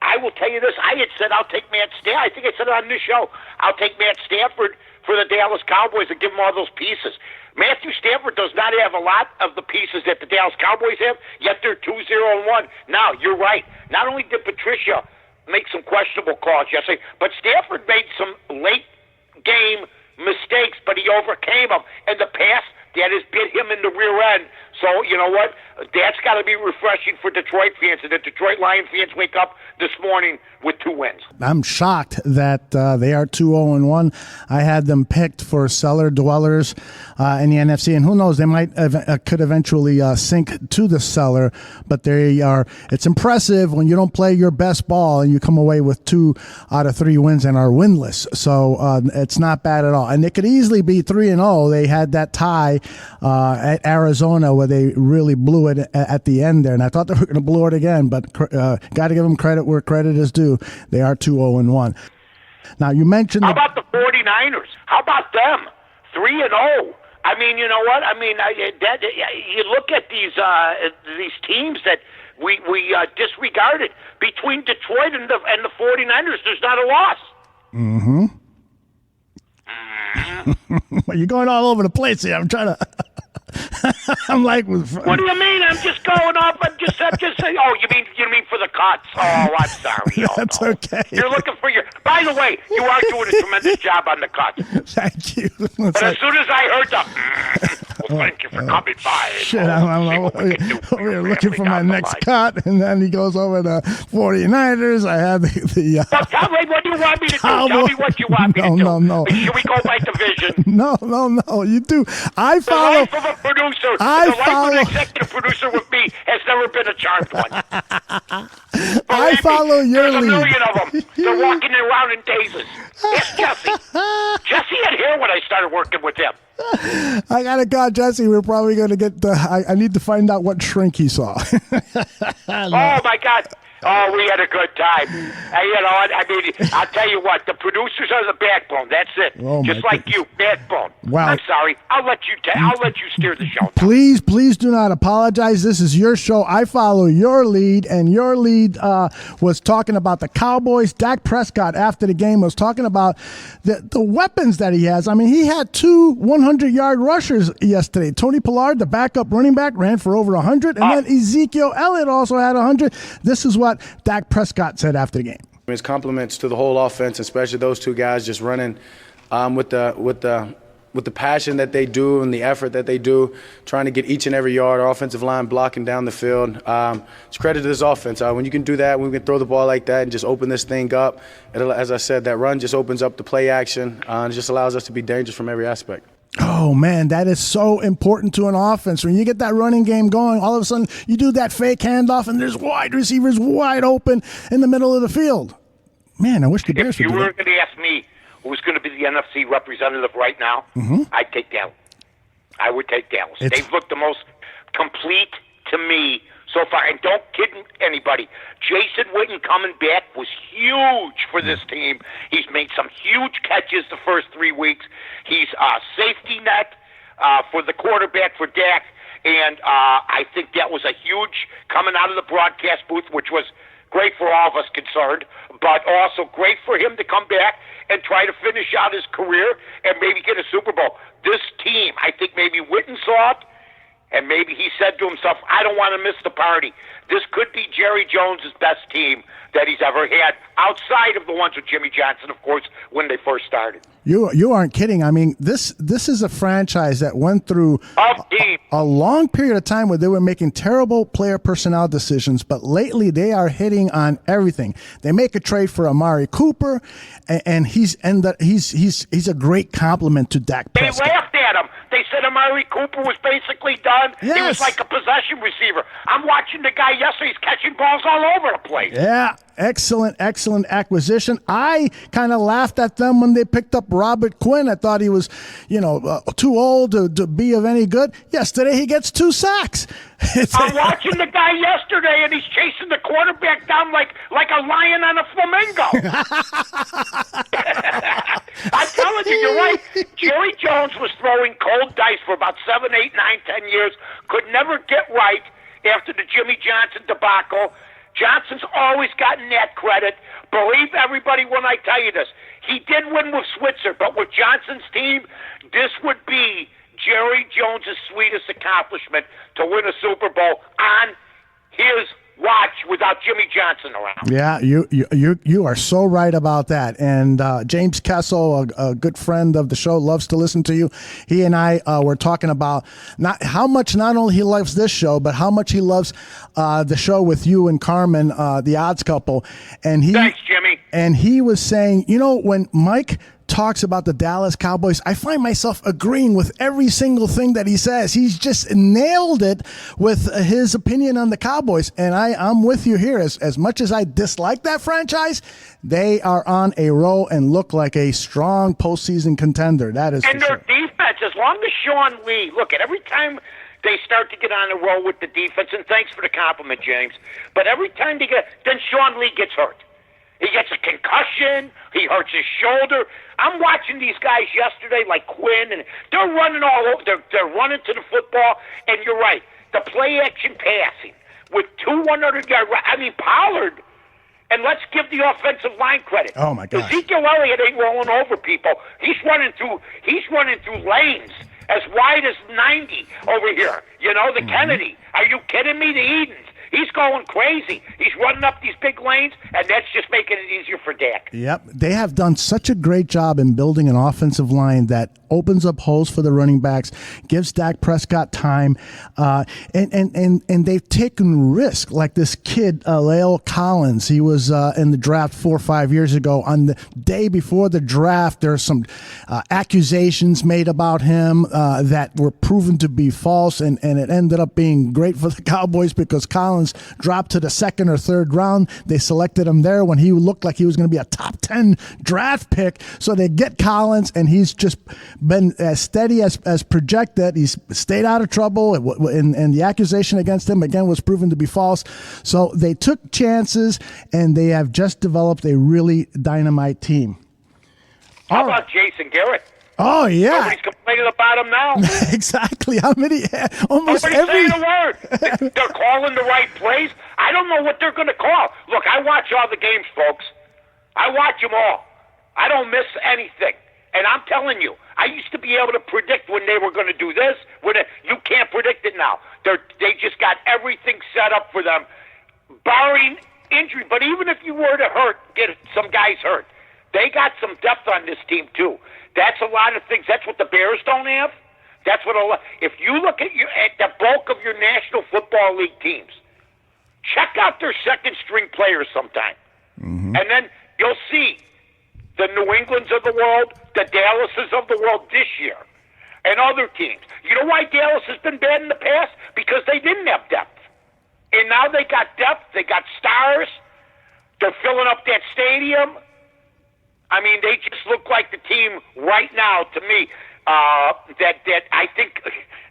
Speaker 3: I will tell you this. I had said I'll take Matt Stafford. I think I said it on this show. I'll take Matt Stafford for the Dallas Cowboys and give them all those pieces. Matthew Stafford does not have a lot of the pieces that the Dallas Cowboys have, yet they're 2-0-1. Now, you're right. Not only did Patricia make some questionable calls yesterday, but Stafford made some late-game mistakes, but he overcame them. And the pass, that has bit him in the rear end. So, you know what? That's got to be refreshing for Detroit fans. And the Detroit Lion fans wake up this morning with 2 wins.
Speaker 2: I'm shocked that they are 2-0-1. I had them picked for cellar dwellers in the NFC. And who knows, they might could eventually sink to the cellar. But they are. It's impressive when you don't play your best ball and you come away with 2 out of 3 wins and are winless. So it's not bad at all. And they could easily be 3-0. They had that tie at Arizona where they really blew it at the end there, and I thought they were going to blow it again, but got to give them credit where credit is due. They are 2-0-1. Now, you mentioned...
Speaker 3: How about the 49ers? How about them? 3-0. I mean, you know what? I mean, you look at these teams that we disregarded. Between Detroit and the 49ers, there's not a loss.
Speaker 2: Mm-hmm. Well, you're going all over the place here. I'm trying to... I'm like,
Speaker 3: what do you mean? I'm just going off. I'm just saying. Oh, you mean for the cuts? Oh, I'm sorry.
Speaker 2: That's okay.
Speaker 3: You're looking for your. By the way, you are doing a tremendous job on the cuts.
Speaker 2: Thank you.
Speaker 3: But as soon as I heard the, well, thank you for coming by.
Speaker 2: Shit, I'm over here looking for my next cut, and then he goes over to 49ers. I have the
Speaker 3: well, tell me what you want me to do. Tell me what you want me to do.
Speaker 2: No.
Speaker 3: Should we go by division?
Speaker 2: No. You do. I follow.
Speaker 3: The life of a producer. The life of an executive producer with me has never been a charmed one.
Speaker 2: I follow your lead.
Speaker 3: There's a million of them. They're walking around in dazes. Ask Jesse. Jesse had hair when I started working with him.
Speaker 2: I gotta call Jesse. We're probably gonna get I need to find out what shrink he saw.
Speaker 3: Oh my God. Oh, we had a good time. I mean, I'll tell you what, the producers are the backbone. That's it.
Speaker 2: Oh,
Speaker 3: just like you, backbone.
Speaker 2: Wow.
Speaker 3: I'm sorry. I'll let you steer the show.
Speaker 2: Please do not apologize. This is your show. I follow your lead, and your lead was talking about the Cowboys. Dak Prescott, after the game, was talking about the weapons that he has. I mean, he had 2 100-yard rushers yesterday. Tony Pollard, the backup running back, ran for over 100, and then Ezekiel Elliott also had 100. This is what Dak Prescott said after the game.
Speaker 6: It's compliments to the whole offense, especially those 2 guys just running with the passion that they do and the effort that they do, trying to get each and every yard. Our offensive line blocking down the field. It's credit to this offense. When you can do that, when we can throw the ball like that and just open this thing up, as I said, that run just opens up the play action and it just allows us to be dangerous from every aspect.
Speaker 2: Oh, man, that is so important to an offense. When you get that running game going, all of a sudden you do that fake handoff and there's wide receivers wide open in the middle of the field. Man, I wish the Bears would do that.
Speaker 3: If you were going to ask me who's going to be the NFC representative right now, I'd take Dallas. I would take Dallas. They've looked the most complete to me so far. And don't kid anybody. Jason Witten coming back was huge for this team. He's made some huge catches the first 3 weeks. He's a safety net for the quarterback for Dak. And I think that was a huge coming out of the broadcast booth, which was Great for all of us concerned, but also great for him to come back and try to finish out his career and maybe get a Super Bowl. This team, I think maybe Witten saw it, and maybe he said to himself, I don't want to miss the party. This could be Jerry Jones' best team that he's ever had, outside of the ones with Jimmy Johnson, of course, when they first started.
Speaker 2: You aren't kidding. I mean, this is a franchise that went through a long period of time where they were making terrible player personnel decisions, but lately they are hitting on everything. They make a trade for Amari Cooper, and he's a great compliment to Dak Prescott.
Speaker 3: They laughed at him. They said Amari Cooper was basically done.
Speaker 2: Yes.
Speaker 3: He was like a possession receiver. I'm watching the guy yesterday. He's catching balls all over the place.
Speaker 2: Yeah, excellent acquisition. I kind of laughed at them when they picked up Robert Quinn. I thought he was, too old to be of any good. Yesterday, he gets 2 sacks.
Speaker 3: I'm watching the guy yesterday, and he's chasing the quarterback down like a lion on a flamingo. I'm telling you, you're right. Jerry Jones was throwing cold dice for about 7, 8, 9, 10 years. Could never get right after the Jimmy Johnson debacle. Johnson's always gotten that credit. Believe everybody when I tell you this. He did win with Switzer, but with Johnson's team, this would be Jerry Jones' sweetest accomplishment to win a Super Bowl on his watch without Jimmy Johnson around.
Speaker 2: Yeah, you are so right about that. And James Kessel, a good friend of the show, loves to listen to you. He and I were talking about how much not only he loves this show, but how much he loves the show with you and Carmen, the Odds Couple. And
Speaker 3: Thanks, Jimmy.
Speaker 2: And he was saying, when Mike talks about the Dallas Cowboys, I find myself agreeing with every single thing that he says. He's just nailed it with his opinion on the Cowboys. And I'm with you here. As much as I dislike that franchise, they are on a roll and look like a strong postseason contender. That is
Speaker 3: and
Speaker 2: for
Speaker 3: their
Speaker 2: sure.
Speaker 3: defense, as long as Sean Lee, look at every time they start to get on a roll with the defense, and thanks for the compliment, James, but every time then Sean Lee gets hurt. He gets a concussion. He hurts his shoulder. I'm watching these guys yesterday, like Quinn, and they're running all over. They're running to the football, and you're right. The play-action passing with 2 100-yard. I mean, Pollard. And let's give the offensive line credit.
Speaker 2: Oh my gosh.
Speaker 3: Ezekiel Elliott ain't rolling over people. He's running through lanes as wide as 90 over here. The Kennedy. Are you kidding me? The Edens. He's going crazy. He's running up these big lanes, and that's just making it easier for Dak.
Speaker 2: Yep. They have done such a great job in building an offensive line that opens up holes for the running backs, gives Dak Prescott time, and they've taken risk, like this kid, La'el Collins. He was in the draft 4 or 5 years ago. On the day before the draft, there are some accusations made about him that were proven to be false, and it ended up being great for the Cowboys because Collins dropped to the 2nd or 3rd round. They selected him there when he looked like he was going to be a top 10 draft pick. So they get Collins, and he's just been as steady as projected. He's stayed out of trouble, and the accusation against him, again, was proven to be false. So they took chances, and they have just developed a really dynamite team.
Speaker 3: How about Jason Garrett?
Speaker 2: Oh, yeah.
Speaker 3: Nobody's complaining about him now.
Speaker 2: Exactly. How many? Almost
Speaker 3: Nobody's
Speaker 2: every.
Speaker 3: saying a word. They're calling the right plays. I don't know what they're going to call. Look, I watch all the games, folks. I watch them all. I don't miss anything. And I'm telling you, I used to be able to predict when they were going to do this. You can't predict it now. They just got everything set up for them, barring injury. But even if you were to get some guys hurt, they got some depth on this team, too. That's a lot of things. That's what the Bears don't have. That's what if you look at the bulk of your National Football League teams, check out their second-string players sometime. Mm-hmm. And then you'll see the New Englands of the world, the Dallases of the world this year, and other teams. You know why Dallas has been bad in the past? Because they didn't have depth. And now they got depth. They got stars. They're filling up that stadium. I mean, they just look like the team right now to me that I think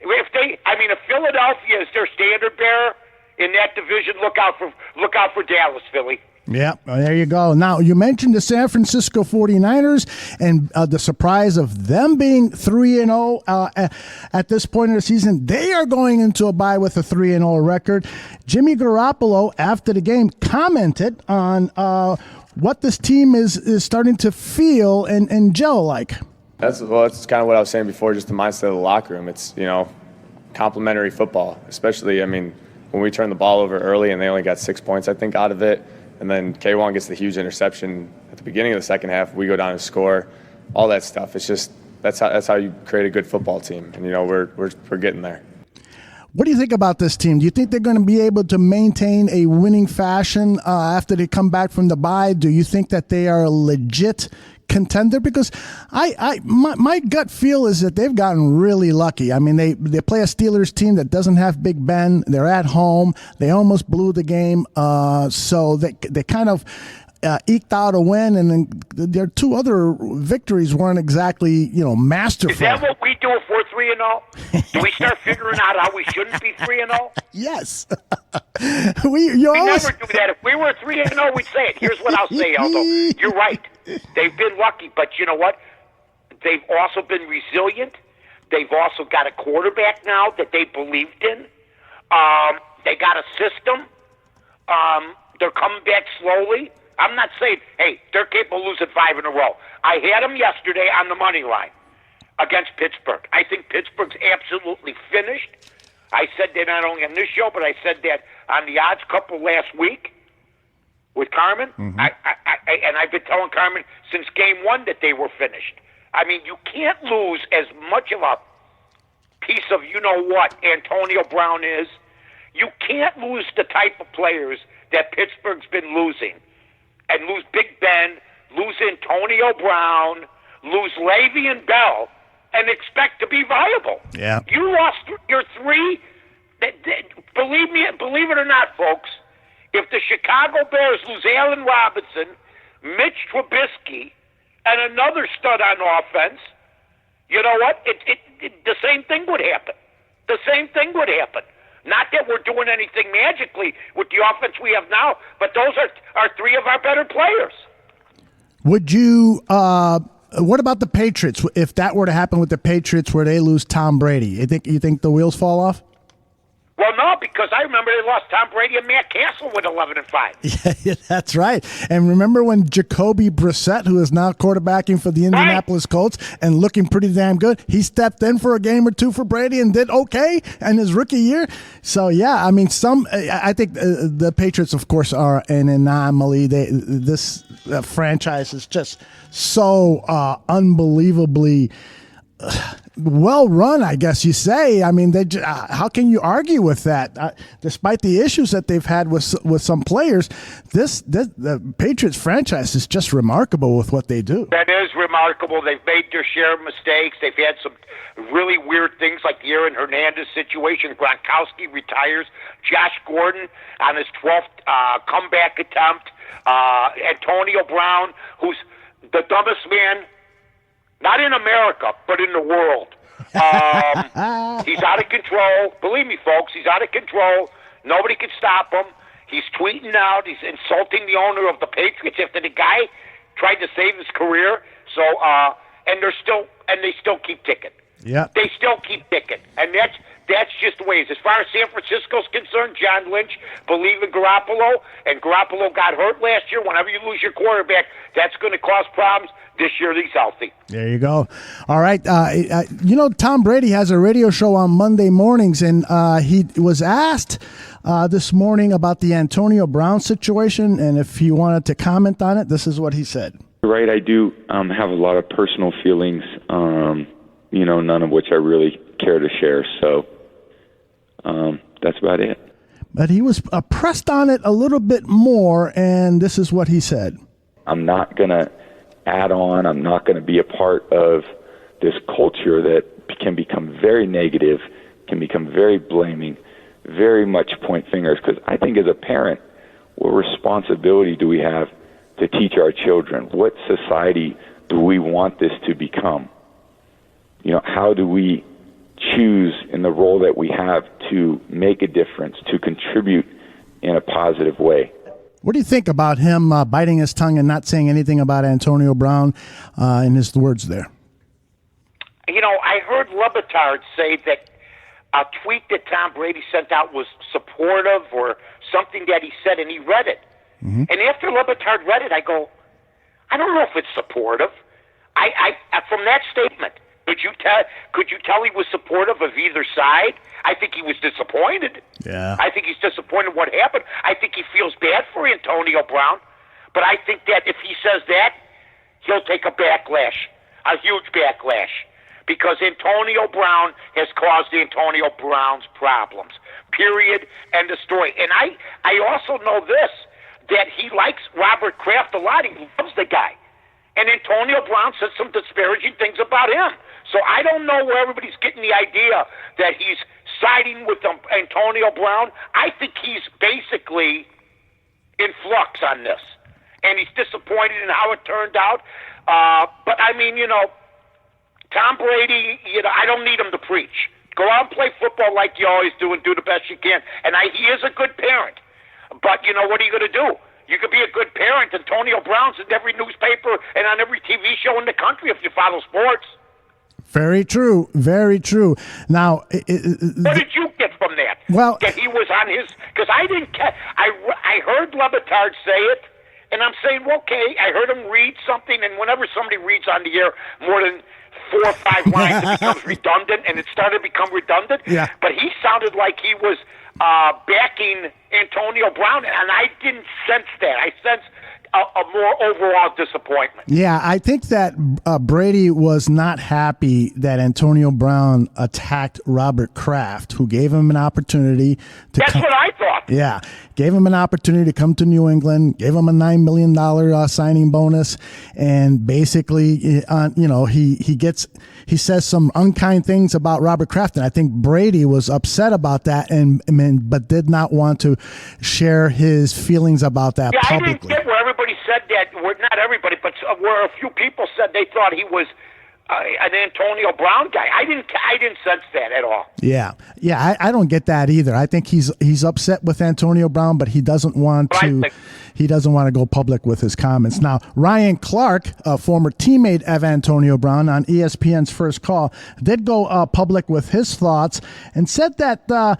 Speaker 3: if Philadelphia is their standard bearer in that division, look out for Dallas, Philly.
Speaker 2: Yeah, well, there you go. Now, you mentioned the San Francisco 49ers and the surprise of them being 3-0 at this point in the season. They are going into a bye with a 3-0 record. Jimmy Garoppolo, after the game, commented on what this team is starting to feel and gel like.
Speaker 7: That's kind of what I was saying before, just the mindset of the locker room. It's, complimentary football, especially, when we turned the ball over early and they only got 6 points, I think, out of it. And then K1 gets the huge interception at the beginning of the second half. We go down and score, all that stuff. It's just that's how you create a good football team. And we're getting there.
Speaker 2: What do you think about this team? Do you think they're going to be able to maintain a winning fashion after they come back from the bye? Do you think that they are a legit contender? Because my gut feel is that they've gotten really lucky. They play a Steelers team that doesn't have Big Ben. They're at home. They almost blew the game. So they kind of eked out a win, and then their two other victories weren't exactly masterful.
Speaker 3: Is that what we do if we're 3-0? Do we start figuring out how we shouldn't be 3-0?
Speaker 2: Yes.
Speaker 3: We never do that. If we were 3-0, we'd say it. Here's what I'll say, Aldo. You're right. They've been lucky, but you know what? They've also been resilient. They've also got a quarterback now that they believed in. They got a system. They're coming back slowly. I'm not saying, hey, they're capable of losing 5 in a row. I had them yesterday on the money line against Pittsburgh. I think Pittsburgh's absolutely finished. I said that not only on this show, but I said that on the odds couple last week with Carmen. Mm-hmm. And I've been telling Carmen since game 1 that they were finished. You can't lose as much of a piece of you-know-what Antonio Brown is. You can't lose the type of players that Pittsburgh's been losing. And lose Big Ben, lose Antonio Brown, lose Le'Veon Bell, and expect to be viable.
Speaker 2: Yeah.
Speaker 3: You lost your 3. Believe it or not, folks, if the Chicago Bears lose Allen Robinson, Mitch Trubisky, and another stud on offense, you know what? The same thing would happen. The same thing would happen. Not that we're doing anything magically with the offense we have now, but those are 3 of our better players.
Speaker 2: Would you what about the Patriots? If that were to happen with the Patriots where they lose Tom Brady, you think the wheels fall off?
Speaker 3: Well, no, because I remember they lost Tom Brady and Matt Castle with 11-5.
Speaker 2: Yeah, that's right. And remember when Jacoby Brissett, who is now quarterbacking for the Indianapolis Colts and looking pretty damn good, he stepped in for a game or 2 for Brady and did okay in his rookie year. So yeah, I think the Patriots, of course, are an anomaly. This franchise is just so unbelievably well run, I guess you say. How can you argue with that? Despite the issues that they've had with some players, the Patriots franchise is just remarkable with what they do.
Speaker 3: That is remarkable. They've made their share of mistakes. They've had some really weird things like the Aaron Hernandez situation. Gronkowski retires. Josh Gordon on his 12th comeback attempt. Antonio Brown, who's the dumbest man, not in America, but in the world. He's out of control. Believe me, folks, he's out of control. Nobody can stop him. He's tweeting out. He's insulting the owner of the Patriots after the guy tried to save his career. So, and they still keep ticking.
Speaker 2: Yeah,
Speaker 3: they still keep ticking, and that's just the way it is. As far as San Francisco's concerned, John Lynch believed in Garoppolo, and Garoppolo got hurt last year. Whenever you lose your quarterback, that's going to cause problems. This year, he's healthy.
Speaker 2: There you go. All right. Tom Brady has a radio show on Monday mornings, and he was asked this morning about the Antonio Brown situation, and if he wanted to comment on it, this is what he said.
Speaker 8: Right. I do have a lot of personal feelings, none of which I really care to share. So that's about it.
Speaker 2: But he was pressed on it a little bit more, and this is what he said.
Speaker 8: I'm not going to add on. I'm not going to be a part of this culture that can become very negative, can become very blaming, very much point fingers. Because I think as a parent, what responsibility do we have to teach our children? What society do we want this to become? How do we choose in the role that we have to make a difference, to contribute in a positive way?
Speaker 2: What do you think about him biting his tongue and not saying anything about Antonio Brown in his words there?
Speaker 3: You know, I heard Lebitard say that a tweet that Tom Brady sent out was supportive or something that he said, and he read it. Mm-hmm. And after Lebitard read it, I go, I don't know if it's supportive. I from that statement, could you tell he was supportive of either side? I think he was disappointed.
Speaker 2: Yeah.
Speaker 3: I think he's disappointed what happened. I think he feels bad for Antonio Brown. But I think that if he says that, he'll take a backlash, a huge backlash, because Antonio Brown has caused Antonio Brown's problems. Period. End of story. And I also know this, that he likes Robert Kraft a lot. He loves the guy. And Antonio Brown said some disparaging things about him. So I don't know where everybody's getting the idea that he's siding with Antonio Brown. I think he's basically in flux on this. And he's disappointed in how it turned out. But, I mean, you know, Tom Brady, you know, I don't need him to preach. Go out and play football like you always do and do the best you can. And he is a good parent. But, you know, what are you going to do? You could be a good parent. Antonio Brown's in every newspaper and on every TV show in the country if you follow sports.
Speaker 2: Very true. Very true. Now,
Speaker 3: what did you get from that?
Speaker 2: Well,
Speaker 3: that he was on his, because I didn't. I heard Lebitard say it, and I'm saying, well, okay. I heard him read something, and whenever somebody reads on the air more than 4 or 5 lines, it becomes redundant, and it started to become redundant.
Speaker 2: Yeah.
Speaker 3: But he sounded like he was backing Antonio Brown, and I didn't sense that. I sensed a more overall disappointment.
Speaker 2: Yeah, I think that Brady was not happy that Antonio Brown attacked Robert Kraft, who gave him an opportunity to
Speaker 3: That's what I thought.
Speaker 2: Yeah, gave him an opportunity to come to New England, gave him a $9 million signing bonus, and basically, you know, he says some unkind things about Robert Kraft, and I think Brady was upset about that, but did not want to share his feelings about that publicly.
Speaker 3: I didn't get where everybody said that. Not everybody, but where a few people said they thought he was an Antonio Brown guy. I didn't sense that at all.
Speaker 2: Yeah, I don't get that either. I think he's upset with Antonio Brown, but he doesn't want to. He doesn't want to go public with his comments. Now, Ryan Clark, a former teammate of Antonio Brown on ESPN's First Call, did go public with his thoughts and said that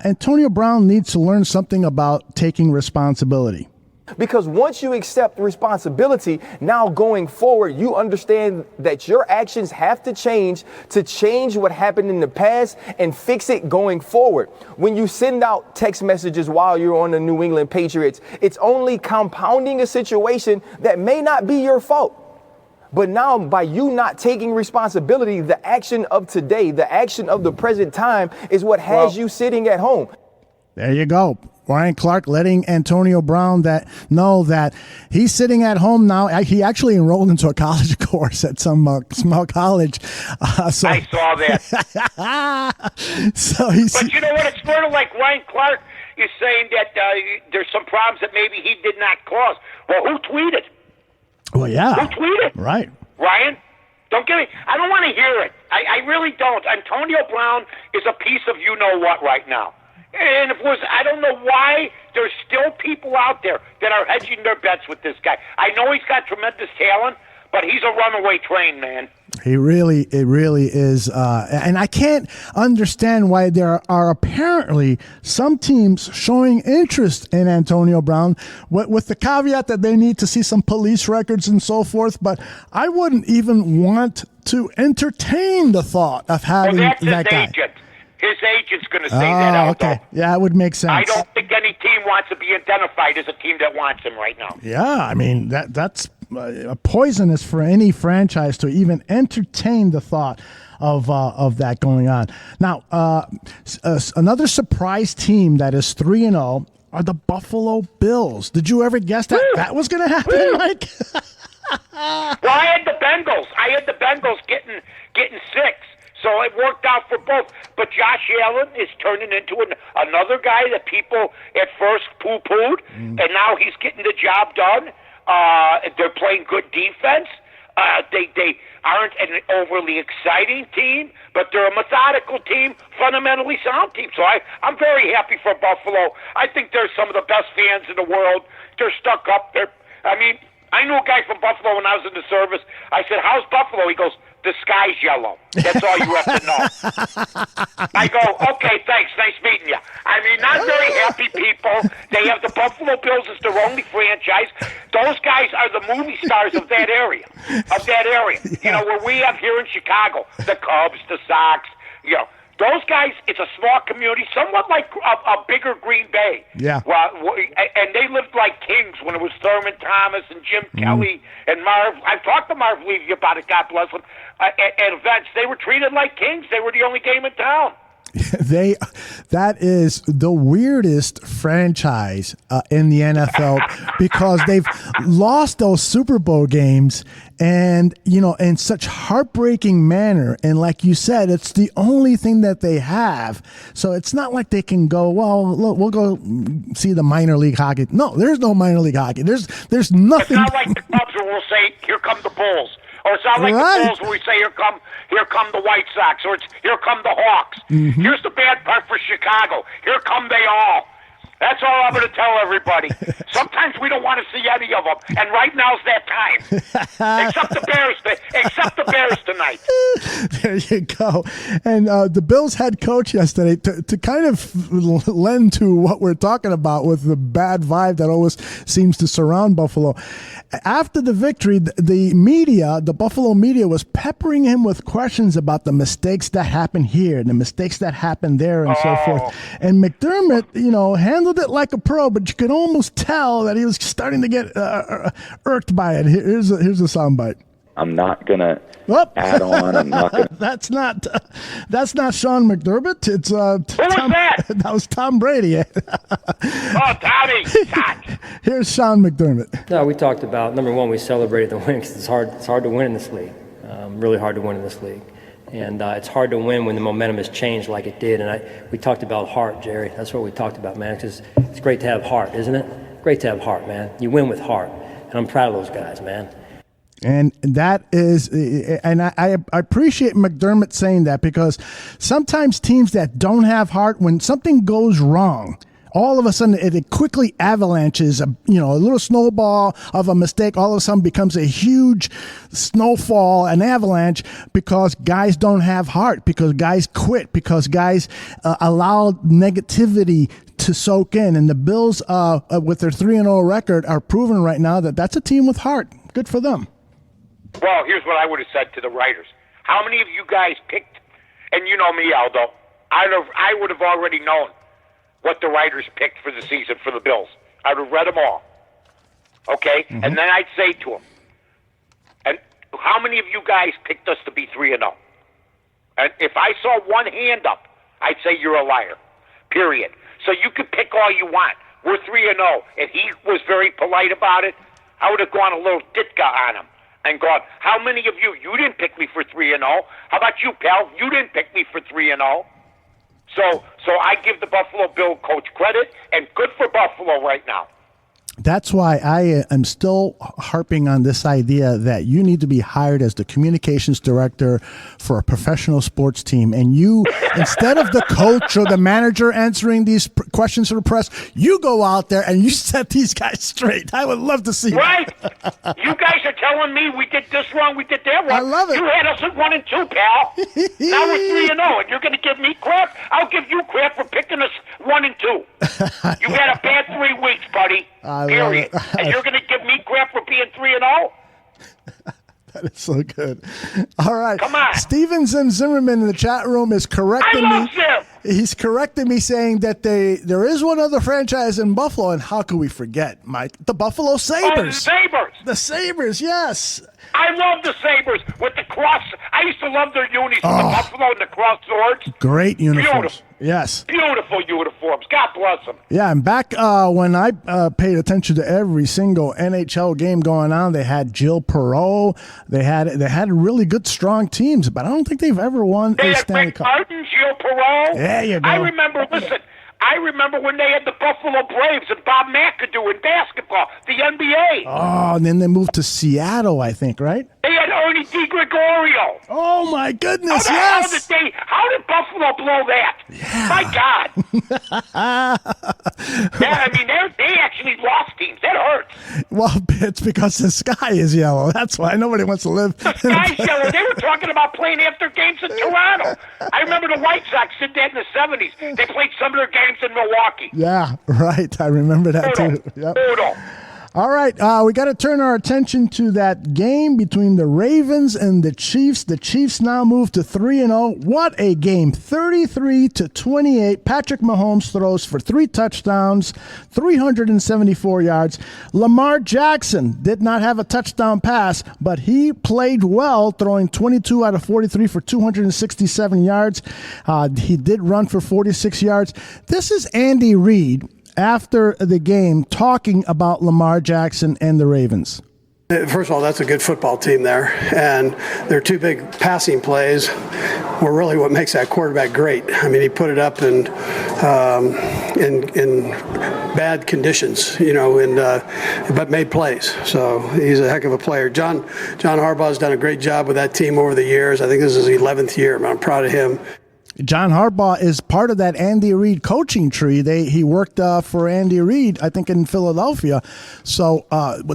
Speaker 2: Antonio Brown needs to learn something about taking responsibility.
Speaker 9: Because once you accept responsibility, now going forward, you understand that your actions have to change what happened in the past and fix it going forward. When you send out text messages while you're on the New England Patriots, it's only compounding a situation that may not be your fault. But now, by you not taking responsibility, the action of today, the action of the present time is what has you sitting at home.
Speaker 2: There you go. Ryan Clark letting Antonio Brown know that he's sitting at home now. He actually enrolled into a college course at some small college.
Speaker 3: I saw that. But you know what? It's sort of like Ryan Clark is saying that there's some problems that maybe he did not cause. Well, who tweeted?
Speaker 2: Well, yeah.
Speaker 3: Who tweeted?
Speaker 2: Right.
Speaker 3: Ryan? Don't get me. I don't want to hear it. I really don't. Antonio Brown is a piece of you-know-what right now. And I don't know why there's still people out there that are hedging their bets with this guy. I know he's got tremendous talent, but he's a runaway train, man.
Speaker 2: It really is. And I can't understand why there are apparently some teams showing interest in Antonio Brown with the caveat that they need to see some police records and so forth. But I wouldn't even want to entertain the thought of having that guy.
Speaker 3: Agent. His agent's going to say that, Aldo.
Speaker 2: Okay. Yeah, it would make sense.
Speaker 3: I don't think any team wants to be identified as a team that wants him right now.
Speaker 2: Yeah, I mean, that's poisonous for any franchise to even entertain the thought of that going on. Now, another surprise team that is 3-0 are the Buffalo Bills. Did you ever guess that was going to happen, Mike?
Speaker 3: Well, I had the Bengals getting 6. So it worked out for both. But Josh Allen is turning into another guy that people at first poo-pooed, and now he's getting the job done. They're playing good defense. They aren't an overly exciting team, but they're a methodical team, fundamentally sound team. So I'm very happy for Buffalo. I think they're some of the best fans in the world. They're stuck up. I knew a guy from Buffalo when I was in the service. I said, "How's Buffalo?" He goes, "The sky's yellow." That's all you have to know. I go, "Okay, thanks. Nice meeting you." I mean, not very happy people. They have the Buffalo Bills as their only franchise. Those guys are the movie stars of that area. You know, where we have here in Chicago, the Cubs, the Sox, you know. Those guys, it's a small community, somewhat like a bigger Green Bay.
Speaker 2: Yeah.
Speaker 3: Well, and they lived like kings when it was Thurman Thomas and Jim Kelly and Marv. I've talked to Marv Levy about it, God bless him. At events, they were treated like kings. They were the only game in town.
Speaker 2: That is the weirdest franchise in the NFL because they've lost those Super Bowl games and, you know, in such heartbreaking manner. And like you said, it's the only thing that they have. So it's not like they can go, well, look, we'll go see the minor league hockey. No, there's no minor league hockey. There's nothing.
Speaker 3: It's not like the Cubs where we'll say, "Here come the Bulls." Or it's not like the Bulls where we say, here come the White Sox, or it's here come the Hawks.
Speaker 2: Mm-hmm.
Speaker 3: Here's the bad part for Chicago. Here come they all. That's all I'm going to tell everybody. Sometimes we don't want to see any of them, and right now's that time. Except the Bears tonight.
Speaker 2: There you go. And the Bills head coach yesterday, to kind of lend to what we're talking about with the bad vibe that always seems to surround Buffalo. After the victory, the media, the Buffalo media, was peppering him with questions about the mistakes that happened here, the mistakes that happened there, and so forth. And McDermott, you know, handled it like a pro, but you could almost tell that he was starting to get irked by it. Here's a soundbite.
Speaker 8: I'm not gonna add on. I'm not gonna.
Speaker 2: That's not Sean McDermott. It's
Speaker 3: Who was that?
Speaker 2: That was Tom Brady.
Speaker 3: Tommy.
Speaker 2: Here's Sean McDermott.
Speaker 10: No, we talked about, number one, we celebrated the win because it's hard to win in this league. Really hard to win in this league. And it's hard to win when the momentum has changed like it did. And we talked about heart, Jerry. That's what we talked about, man. Because it's great to have heart, isn't it? Great to have heart, man. You win with heart. And I'm proud of those guys, man.
Speaker 2: And that is, and I appreciate McDermott saying that because sometimes teams that don't have heart, when something goes wrong, all of a sudden it quickly avalanches, a little snowball of a mistake, all of a sudden becomes a huge snowfall, an avalanche, because guys don't have heart, because guys quit, because guys allow negativity to soak in. And the Bills, with their 3-0 record, are proving right now that that's a team with heart. Good for them.
Speaker 3: Well, here's what I would have said to the writers. How many of you guys picked, and you know me, Aldo, I would have already known what the writers picked for the season for the Bills. I would have read them all. Okay? Mm-hmm. And then I'd say to them, and how many of you guys picked us to be 3-0? And if I saw one hand up, I'd say you're a liar. Period. So you can pick all you want. We're 3-0. And he was very polite about it. I would have gone a little ditka on him and gone, how many of you didn't pick me for 3-0? How about you, pal? You didn't pick me for 3-0. So I give the Buffalo Bill coach credit, and good for Buffalo right now.
Speaker 2: That's why I am still harping on this idea that you need to be hired as the communications director for a professional sports team. And you, instead of the coach or the manager answering these questions to the press, you go out there and you set these guys straight. I would love to see
Speaker 3: right. That. You guys are telling me we did this wrong, we did that wrong.
Speaker 2: I love it.
Speaker 3: You had us at 1-2, pal. Now we're 3-0, and you're going to give me crap? I'll give you crap for picking us 1-2. You had a bad 3 weeks, buddy. Period. And you're going to give me crap for being 3-0?
Speaker 2: That is so good. All right.
Speaker 3: Come on.
Speaker 2: Steven Zimmerman in the chat room is correcting me.
Speaker 3: I love Zim.
Speaker 2: He's correcting me, saying that there is one other franchise in Buffalo, and how could we forget, Mike? The Buffalo Sabres.
Speaker 3: Oh, the Sabres.
Speaker 2: The Sabres, yes.
Speaker 3: I love the Sabres with the cross. I used to love their unis, the Buffalo and the cross swords.
Speaker 2: Great uniforms.
Speaker 3: Beautiful.
Speaker 2: Yes.
Speaker 3: Beautiful uniforms. God bless them.
Speaker 2: Yeah, and back when I paid attention to every single NHL game going on, they had Gilles Perreault. They had really good, strong teams, but I don't think they've ever won a Stanley Cup.
Speaker 3: Martin, Gilles Perreault.
Speaker 2: There you go.
Speaker 3: I remember, listen, I remember when they had the Buffalo Braves and Bob McAdoo in basketball, the NBA.
Speaker 2: Oh, and then they moved to Seattle, I think, right?
Speaker 3: They had Ernie DiGregorio.
Speaker 2: Oh, my goodness,
Speaker 3: How
Speaker 2: yes!
Speaker 3: did Buffalo blow that?
Speaker 2: Yeah.
Speaker 3: My God. Yeah, I mean, they actually lost teams. That hurts.
Speaker 2: Well, it's because the sky is yellow. That's why nobody wants to live.
Speaker 3: The sky's yellow. They were talking about playing after games in Toronto. I remember the White Sox did that in the 70s. They played some of their games in Milwaukee.
Speaker 2: Yeah, right. I remember that, too. Yep.
Speaker 3: Brutal.
Speaker 2: All right, we got to turn our attention to that game between the Ravens and the Chiefs. The Chiefs now move to 3-0. What a game. 33-28. Patrick Mahomes throws for 3 touchdowns, 374 yards. Lamar Jackson did not have a touchdown pass, but he played well, throwing 22 out of 43 for 267 yards. He did run for 46 yards. This is Andy Reid after the game talking about Lamar Jackson and the Ravens.
Speaker 11: First of all, that's a good football team there, and their 2 big passing plays were really what makes that quarterback great. I mean, he put it up in bad conditions, but made plays. So he's a heck of a player. John Harbaugh's done a great job with that team over the years. I think this is his 11th year. I'm proud of him.
Speaker 2: John Harbaugh is part of that Andy Reid coaching tree. He worked for Andy Reid, I think, in Philadelphia. So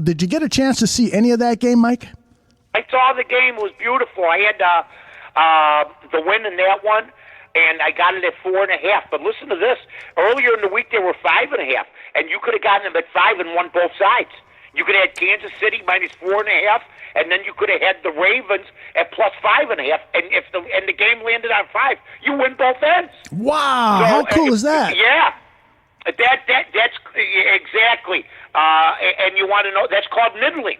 Speaker 2: did you get a chance to see any of that game, Mike?
Speaker 3: I saw the game. It was beautiful. I had the win in that one, and I got it at 4.5. But listen to this. Earlier in the week, they were 5.5, and you could have gotten them at 5 and won both sides. You could have had Kansas City minus 4.5, and then you could have had the Ravens at plus 5.5. And if the game landed on 5, you win both ends.
Speaker 2: Wow,
Speaker 3: So,
Speaker 2: how cool is that?
Speaker 3: Yeah, that's exactly. And you want to know, that's called middling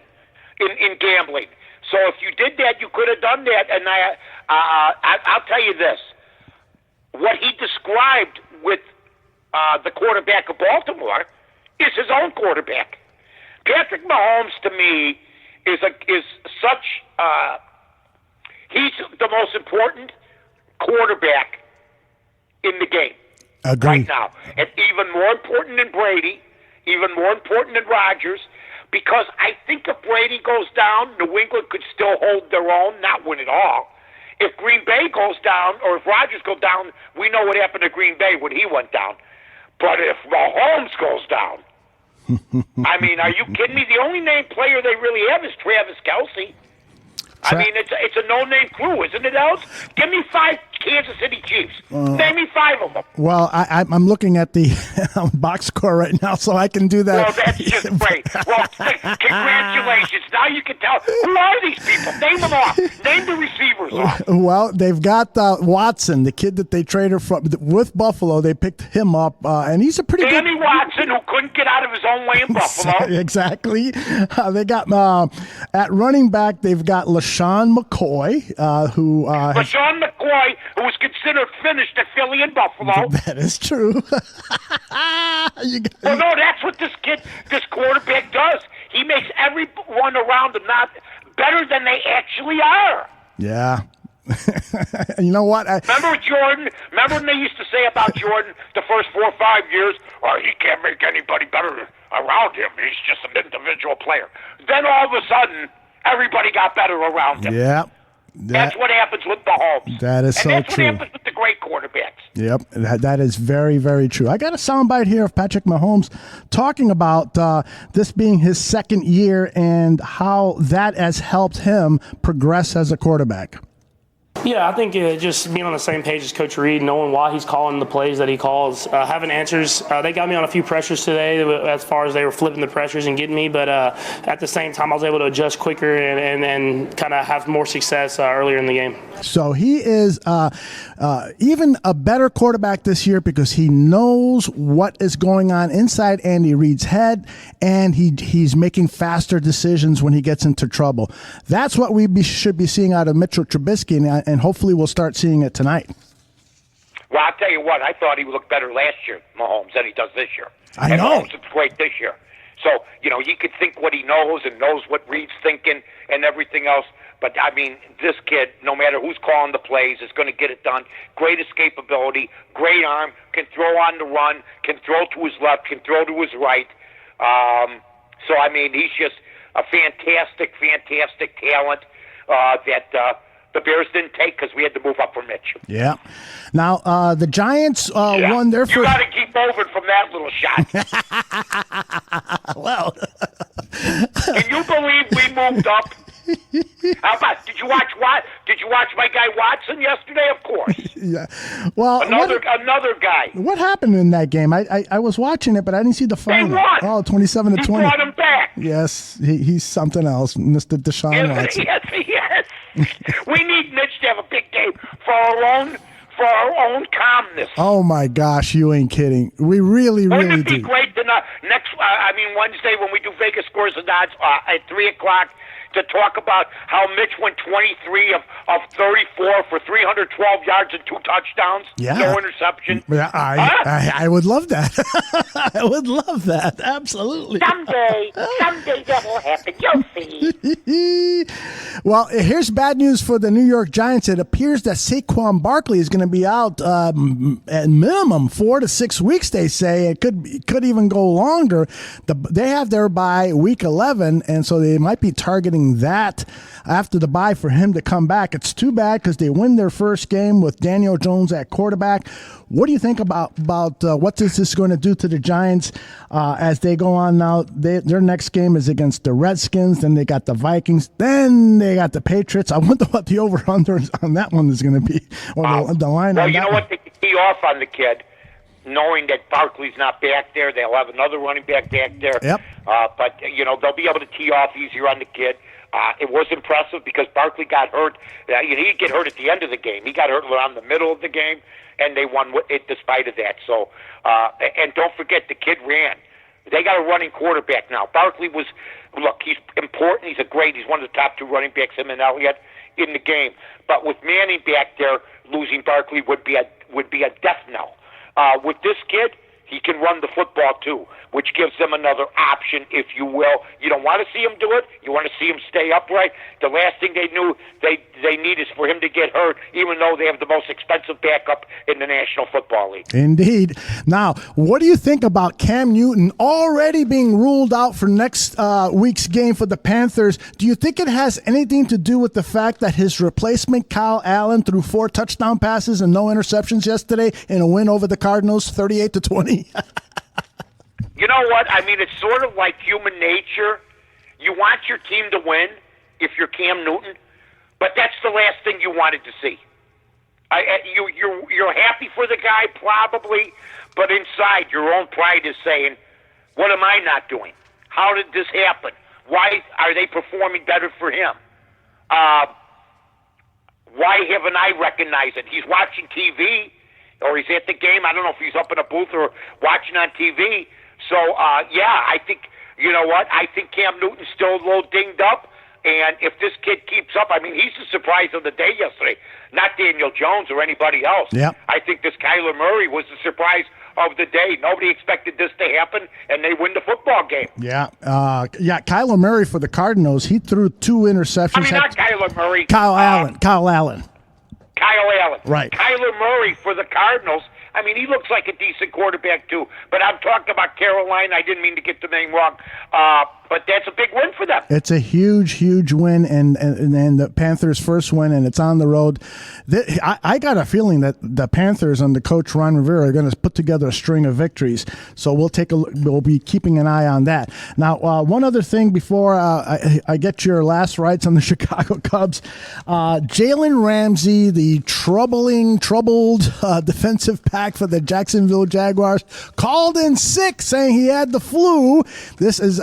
Speaker 3: in gambling. So if you did that, you could have done that. And I'll tell you this: what he described with the quarterback of Baltimore is his own quarterback. Patrick Mahomes, to me, is such. He's the most important quarterback in the game right now, and even more important than Brady, even more important than Rodgers, because I think if Brady goes down, New England could still hold their own, not win it all. If Green Bay goes down, or if Rodgers goes down, we know what happened to Green Bay when he went down. But if Mahomes goes down, I mean, are you kidding me? The only named player they really have is Travis Kelce. I mean, it's a no-name crew, isn't it, Els? Give me 5 Kansas City Chiefs. Name me 5 of them.
Speaker 2: Well, I'm looking at the box score right now, so I can do that.
Speaker 3: Well, that's just great. Well, congratulations. Now you can tell. Who are these people? Name them off. Name the receivers off.
Speaker 2: Well, they've got Watson, the kid that they traded from with Buffalo. They picked him up, and he's a pretty
Speaker 3: Danny
Speaker 2: good...
Speaker 3: Watson, who couldn't get out of his own way in Buffalo.
Speaker 2: Exactly. They got at running back. They've got LaShawn McCoy, who
Speaker 3: LaShawn McCoy, who was considered finished at Philly and Buffalo.
Speaker 2: That is true.
Speaker 3: Well, no, that's what this quarterback does. He makes everyone around him not better than they actually are.
Speaker 2: Yeah. You know what?
Speaker 3: Remember Jordan? Remember when they used to say about Jordan the first 4 or 5 years? Oh, he can't make anybody better around him. He's just an individual player. Then all of a sudden, everybody got better around him.
Speaker 2: Yeah.
Speaker 3: That's what happens with Mahomes.
Speaker 2: That is so true.
Speaker 3: And that's what happens with the great quarterbacks.
Speaker 2: Yep, that is very, very true. I got a soundbite here of Patrick Mahomes talking about this being his second year and how that has helped him progress as a quarterback.
Speaker 12: Yeah, I think just being on the same page as Coach Reid, knowing why he's calling the plays that he calls, having answers. They got me on a few pressures today as far as they were flipping the pressures and getting me, but at the same time I was able to adjust quicker and kind of have more success earlier in the game.
Speaker 2: So he is even a better quarterback this year because he knows what is going on inside Andy Reid's head, and he's making faster decisions when he gets into trouble. That's what we should be seeing out of Mitchell Trubisky, and hopefully we'll start seeing it tonight.
Speaker 3: Well, I'll tell you what, I thought he would look better last year, Mahomes, than he does this year.
Speaker 2: I know.
Speaker 3: Mahomes looks great this year. So, he could think what he knows and knows what Reid's thinking and everything else. But, I mean, this kid, no matter who's calling the plays, is going to get it done. Great escapability, great arm, can throw on the run, can throw to his left, can throw to his right. So, I mean, he's just a fantastic, fantastic talent that the Bears didn't take because we had to move up for Mitch.
Speaker 2: Yeah. Now, the Giants won their first...
Speaker 3: You got to keep moving from that little shot.
Speaker 2: Well...
Speaker 3: Can you believe we moved up? How about, did you watch my guy Watson yesterday? Of course.
Speaker 2: Yeah. Well,
Speaker 3: another guy.
Speaker 2: What happened in that game? I was watching it, but I didn't see the final.
Speaker 3: They won.
Speaker 2: Oh, 27-20.
Speaker 3: He brought him back.
Speaker 2: Yes, he's something else, Mr. Deshaun Watson.
Speaker 3: Yes. We need Mitch to have a big game for our own calmness.
Speaker 2: Oh my gosh, you ain't kidding. We really
Speaker 3: Wouldn't it
Speaker 2: do.
Speaker 3: be great to Wednesday when we do Vegas scores and odds at 3:00 to talk about how Mitch went 23 of 34 for 312 yards and 2 touchdowns, no interception.
Speaker 2: Yeah, I would love that. I would love that. Absolutely.
Speaker 3: Someday that will happen. You'll see.
Speaker 2: Well, here's bad news for the New York Giants. It appears that Saquon Barkley is going to be out at minimum 4 to 6 weeks, they say. It could even go longer. They have their bye week 11, and so they might be targeting that after the bye for him to come back. It's too bad because they win their first game with Daniel Jones at quarterback. What do you think about what is this going to do to the Giants as they go on now? Their next game is against the Redskins, then they got the Vikings, then they got the Patriots. I wonder what the over-under on that one is going to be, or the line
Speaker 3: well,
Speaker 2: on that one.
Speaker 3: Well, you know what? They can tee off on the kid, knowing that Barkley's not back there. They'll have another running back there.
Speaker 2: Yep.
Speaker 3: But, they'll be able to tee off easier on the kid. It was impressive because Barkley got hurt. He didn't get hurt at the end of the game. He got hurt around the middle of the game, and they won it despite of that. So, and don't forget, the kid ran. They got a running quarterback now. Barkley he's important. He's one of the top 2 running backs, him and Elliott, in the game. But with Manning back there, losing Barkley would be a death knell. With this kid, he can run the football too, which gives them another option, if you will. You don't want to see him do it. You want to see him stay upright. The last thing they need is for him to get hurt, even though they have the most expensive backup in the National Football League.
Speaker 2: Indeed. Now, what do you think about Cam Newton already being ruled out for next week's game for the Panthers? Do you think it has anything to do with the fact that his replacement, Kyle Allen, threw 4 touchdown passes and no interceptions yesterday in a win over the Cardinals, 38-20?
Speaker 3: You know what? I mean, it's sort of like human nature. You want your team to win if you're Cam Newton, but that's the last thing you wanted to see. You're happy for the guy, probably, but inside your own pride is saying, what am I not doing? How did this happen? Why are they performing better for him? Why haven't I recognized it? He's watching TV, or he's at the game. I don't know if he's up in a booth or watching on TV. So, I think, you know what? I think Cam Newton's still a little dinged up. And if this kid keeps up, I mean, he's the surprise of the day yesterday, not Daniel Jones or anybody else.
Speaker 2: Yep.
Speaker 3: I think this Kyler Murray was the surprise of the day. Nobody expected this to happen, and they win the football game.
Speaker 2: Yeah. Kyler Murray for the Cardinals, he threw 2 interceptions.
Speaker 3: I mean, not Kyler Murray.
Speaker 2: Kyle Allen.
Speaker 3: Kyle Allen.
Speaker 2: Right.
Speaker 3: Kyler Murray for the Cardinals. I mean, he looks like a decent quarterback, too. But I'm talking about Carolina. I didn't mean to get the name wrong. But that's a big win for them.
Speaker 2: It's a huge, huge win, and the Panthers' first win, and it's on the road. I got a feeling that the Panthers under Coach Ron Rivera are going to put together a string of victories. So we'll be keeping an eye on that. Now, one other thing before I get your last rights on the Chicago Cubs. Jalen Ramsey, the troubled defensive back for the Jacksonville Jaguars, called in sick, saying he had the flu. This is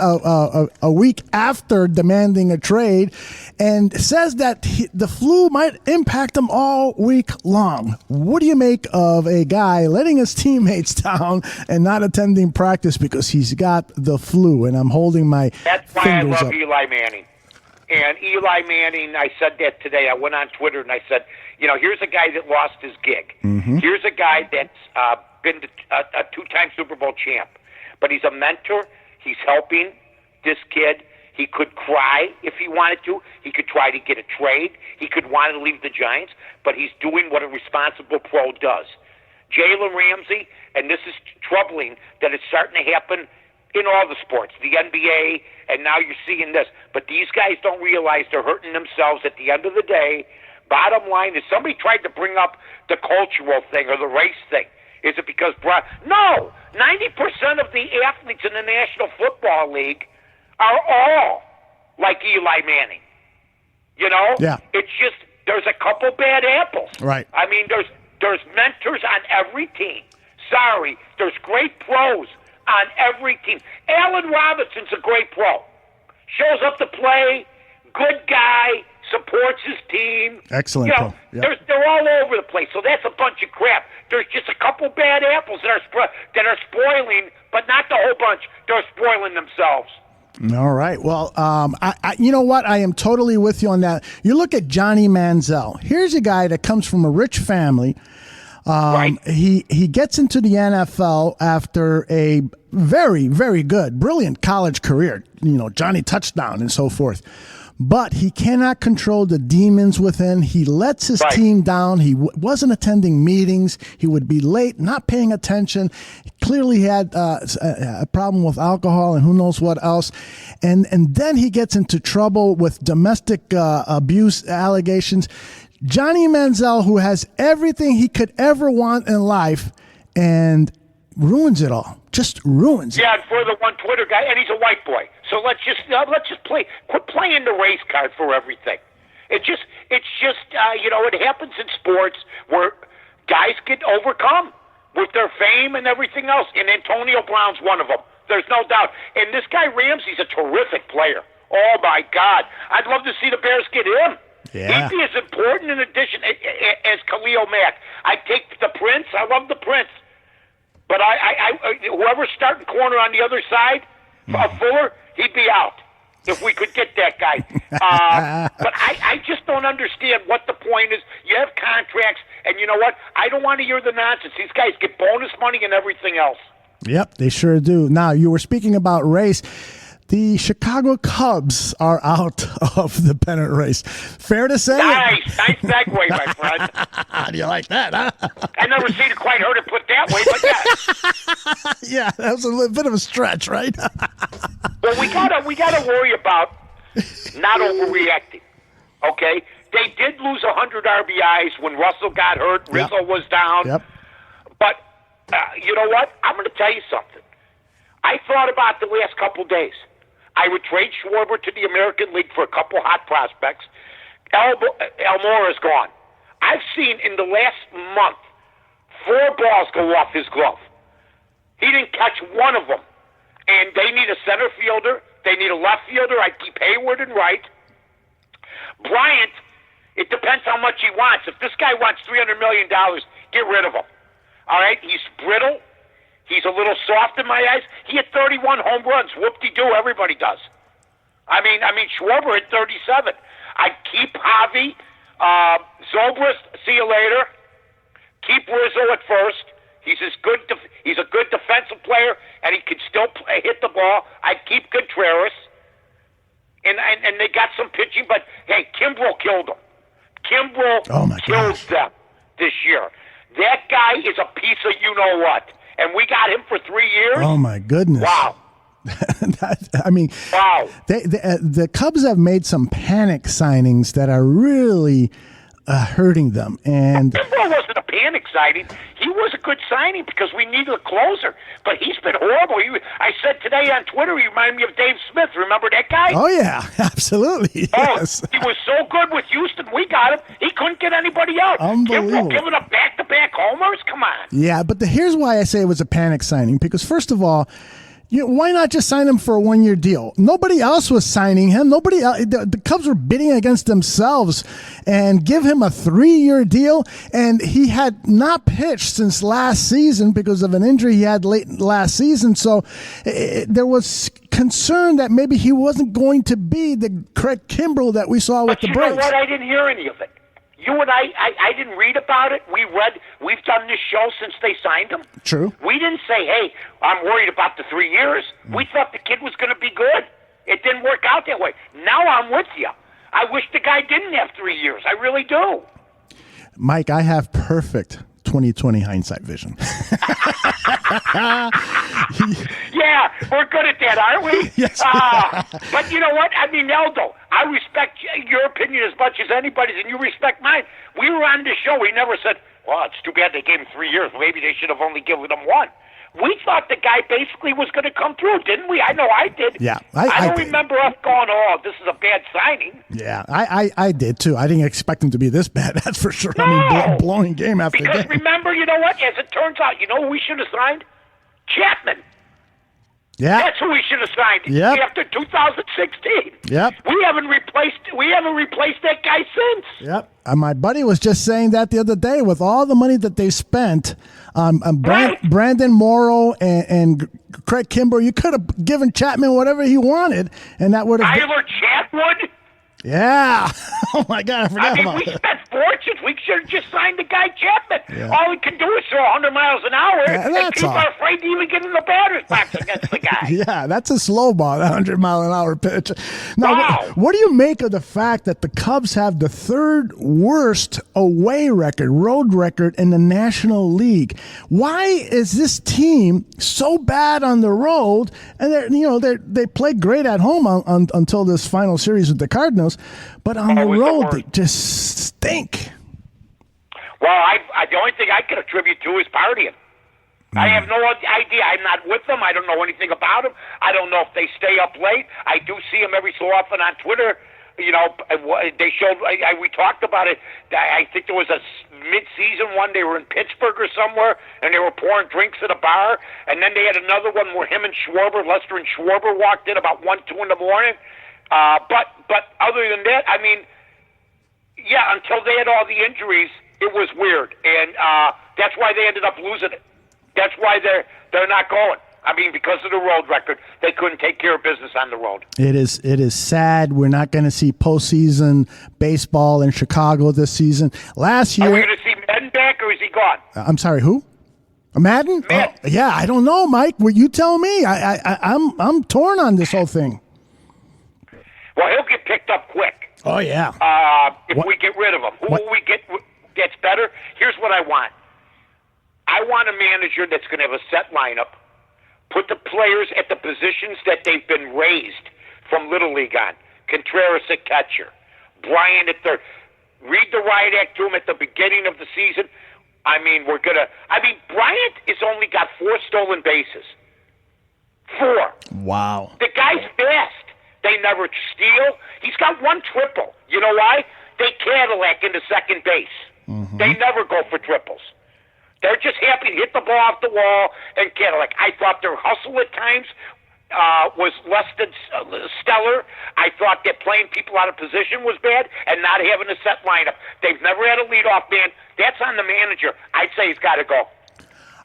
Speaker 2: a week after demanding a trade, and says that the flu might impact him all week long. What do you make of a guy letting his teammates down and not attending practice because he's got the flu? And I'm holding my
Speaker 3: That's why
Speaker 2: fingers
Speaker 3: I love
Speaker 2: up.
Speaker 3: Eli Manning. And Eli Manning, I said that today. I went on Twitter and I said, here's a guy that lost his gig.
Speaker 2: Mm-hmm.
Speaker 3: Here's a guy that's been a 2-time Super Bowl champ. But he's a mentor. He's helping this kid. He could cry if he wanted to. He could try to get a trade. He could want to leave the Giants, but he's doing what a responsible pro does. Jalen Ramsey, and this is troubling that it's starting to happen in all the sports, the NBA, and now you're seeing this. But these guys don't realize they're hurting themselves at the end of the day. Bottom line is somebody tried to bring up the cultural thing or the race thing. Is it because no, 90% of the athletes in the National Football League are all like Eli Manning. You know?
Speaker 2: Yeah.
Speaker 3: It's just there's a couple bad apples.
Speaker 2: Right.
Speaker 3: I mean, there's mentors on every team. Sorry, there's great pros on every team. Allen Robinson's a great pro. Shows up to play, good guy, supports his team.
Speaker 2: Excellent pro. Yep.
Speaker 3: They're all over the place, so that's a bunch of crap. There's just a couple bad apples that are spoiling, but not the whole bunch. They're spoiling themselves.
Speaker 2: All right. Well, you know what? I am totally with you on that. You look at Johnny Manziel. Here's a guy that comes from a rich family.
Speaker 3: Right.
Speaker 2: He gets into the NFL after a very, very good, brilliant college career. You know, Johnny Touchdown and so forth. But he cannot control the demons within. He lets his team down. He wasn't attending meetings. He would be late, not paying attention. He clearly had a problem with alcohol and who knows what else. And then he gets into trouble with domestic abuse allegations. Johnny Manziel, who has everything he could ever want in life, and ruins it all. Just ruins it.
Speaker 3: Yeah, and for the one Twitter guy, and he's a white boy. So let's just quit playing the race card for everything. It's just it happens in sports where guys get overcome with their fame and everything else. And Antonio Brown's one of them. There's no doubt. And this guy Ramsey's a terrific player. Oh my God, I'd love to see the Bears get him.
Speaker 2: Yeah.
Speaker 3: He'd be as important in addition as Khalil Mack. I take the Prince. I love the Prince. But I whoever's starting corner on the other side, Fuller, he'd be out if we could get that guy. But I just don't understand what the point is. You have contracts, and you know what? I don't want to hear the nonsense. These guys get bonus money and everything else.
Speaker 2: Yep, they sure do. Now, you were speaking about race. The Chicago Cubs are out of the pennant race. Fair to say?
Speaker 3: Nice segue, my friend.
Speaker 2: How do you like that, huh?
Speaker 3: I never seen it quite heard it put that way, but yeah.
Speaker 2: Yeah, that was a bit of a stretch, right?
Speaker 3: Well, we gotta worry about not overreacting. Okay, they did lose 100 RBIs when Russell got hurt. Rizzo was down.
Speaker 2: Yep.
Speaker 3: But you know what? I'm going to tell you something. I thought about the last couple days. I would trade Schwarber to the American League for a couple hot prospects. Elmore is gone. I've seen in the last month 4 balls go off his glove. He didn't catch one of them. And they need a center fielder. They need a left fielder. I'd keep Hayward and right. Bryant, it depends how much he wants. If this guy wants $300 million, get rid of him. All right? He's brittle. He's a little soft in my eyes. He hit 31 home runs. Whoop-de-doo, everybody does. I mean, Schwarber hit 37. I'd keep Javi, Zobrist, see you later. Keep Rizzo at first. He's a good defensive player, and he can still hit the ball. I'd keep Contreras. And they got some pitching, but, hey, Kimbrel killed them. Kimbrel killed them this year. That guy is a piece of you-know-what. And we got him for 3 years?
Speaker 2: Oh, my goodness.
Speaker 3: Wow.
Speaker 2: I mean,
Speaker 3: wow.
Speaker 2: The Cubs have made some panic signings that are really hurting them. And
Speaker 3: Kimbrel wasn't a panic signing. He was a good signing because we needed a closer. But he's been horrible. I said today on Twitter, he reminded me of Dave Smith. Remember that guy?
Speaker 2: Oh, yeah, absolutely. Yes.
Speaker 3: He was so good with Houston. We got him. He couldn't get anybody out.
Speaker 2: Unbelievable.
Speaker 3: Kimbrel giving up back-to-back homers? Come on.
Speaker 2: Yeah, but here's why I say it was a panic signing. Because, first of all, why not just sign him for a 1-year deal? Nobody else was signing him. The Cubs were bidding against themselves and give him a 3-year deal. And he had not pitched since last season because of an injury he had late last season. So there was concern that maybe he wasn't going to be the Craig Kimbrel that we saw with the Braves.
Speaker 3: You know what? I didn't hear any of it. You and I didn't read about it. We've done this show since they signed him.
Speaker 2: True.
Speaker 3: We didn't say, hey, I'm worried about the 3 years. We thought the kid was going to be good. It didn't work out that way. Now I'm with you. I wish the guy didn't have 3 years. I really do.
Speaker 2: Mike, I have perfect 2020 hindsight vision.
Speaker 3: Yeah, we're good at that, aren't we?
Speaker 2: Yes.
Speaker 3: But you know what? I mean, Aldo, I respect your opinion as much as anybody's, and you respect mine. We were on the show. We never said, well, it's too bad they gave him 3 years. Maybe they should have only given him 1. We thought the guy basically was going to come through, didn't we? I know I did.
Speaker 2: Yeah,
Speaker 3: I don't remember us going, oh, this is a bad signing.
Speaker 2: Yeah, I did too. I didn't expect him to be this bad, that's for sure.
Speaker 3: No.
Speaker 2: I mean, blowing game after
Speaker 3: Because
Speaker 2: game.
Speaker 3: remember, you know what? As it turns out, you know who we should have signed? Chapman.
Speaker 2: Yeah.
Speaker 3: That's who we should have signed
Speaker 2: Yep.
Speaker 3: after 2016.
Speaker 2: Yep.
Speaker 3: We haven't replaced that guy since.
Speaker 2: Yep. My buddy was just saying that the other day. With all the money that they spent on Brandon Morrow and Craig Kimber, you could have given Chapman whatever he wanted, and that would have.
Speaker 3: Tyler Chatwood?
Speaker 2: Yeah. Oh my God, I forgot about
Speaker 3: we
Speaker 2: that.
Speaker 3: spent fortunes. We should have just signed the guy Chapman.
Speaker 2: Yeah.
Speaker 3: All he can do is throw 100 miles an hour,
Speaker 2: Yeah,
Speaker 3: and
Speaker 2: that's
Speaker 3: people
Speaker 2: all.
Speaker 3: are afraid to even get in the batter's box against the guy.
Speaker 2: Yeah, that's a slow ball, that 100-mile-an-hour pitch. Now,
Speaker 3: Wow.
Speaker 2: what do you make of the fact that the Cubs have the third worst away road record in the National League? Why is this team so bad on the road? And they play great at home until this final series with the Cardinals, but on the road they just stink.
Speaker 3: Well, the only thing I can attribute to is partying. I have no idea. I'm not with them. I don't know anything about them. I don't know if they stay up late. I do see them every so often on Twitter. You know, they showed. We talked about it. I think there was a mid-season one. They were in Pittsburgh or somewhere, and they were pouring drinks at a bar. And then they had another one where him and Lester and Schwarber walked in about 1, 2 in the morning. But other than that, I mean, yeah, until they had all the injuries, it was weird, and that's why they ended up losing it. That's why they're not going. I mean, because of the road record, they couldn't take care of business on the road.
Speaker 2: It is sad. We're not going to see postseason baseball in Chicago this season. Last year,
Speaker 3: Are we going to see Madden back, or is he gone?
Speaker 2: I'm sorry, who? Madden?
Speaker 3: Madden.
Speaker 2: Oh, yeah, I don't know, Mike. Well, you tell me. I'm torn on this whole thing.
Speaker 3: Well, he'll get picked up quick.
Speaker 2: Oh yeah.
Speaker 3: If we get rid of him, who will we get gets better? Here's what I want. I want a manager that's going to have a set lineup, put the players at the positions that they've been raised from Little League on. Contreras at catcher, Bryant at third. Read the riot act to him at the beginning of the season. I mean, Bryant has only got 4 stolen bases. 4.
Speaker 2: Wow.
Speaker 3: The guy's fast. They never steal. He's got 1 triple. You know why? They Cadillac into second base. Mm-hmm. They never go for triples. They're just happy to hit the ball off the wall and Cadillac. I thought their hustle at times was less than stellar. I thought that playing people out of position was bad and not having a set lineup. They've never had a leadoff man. That's on the manager. I'd say he's got to go.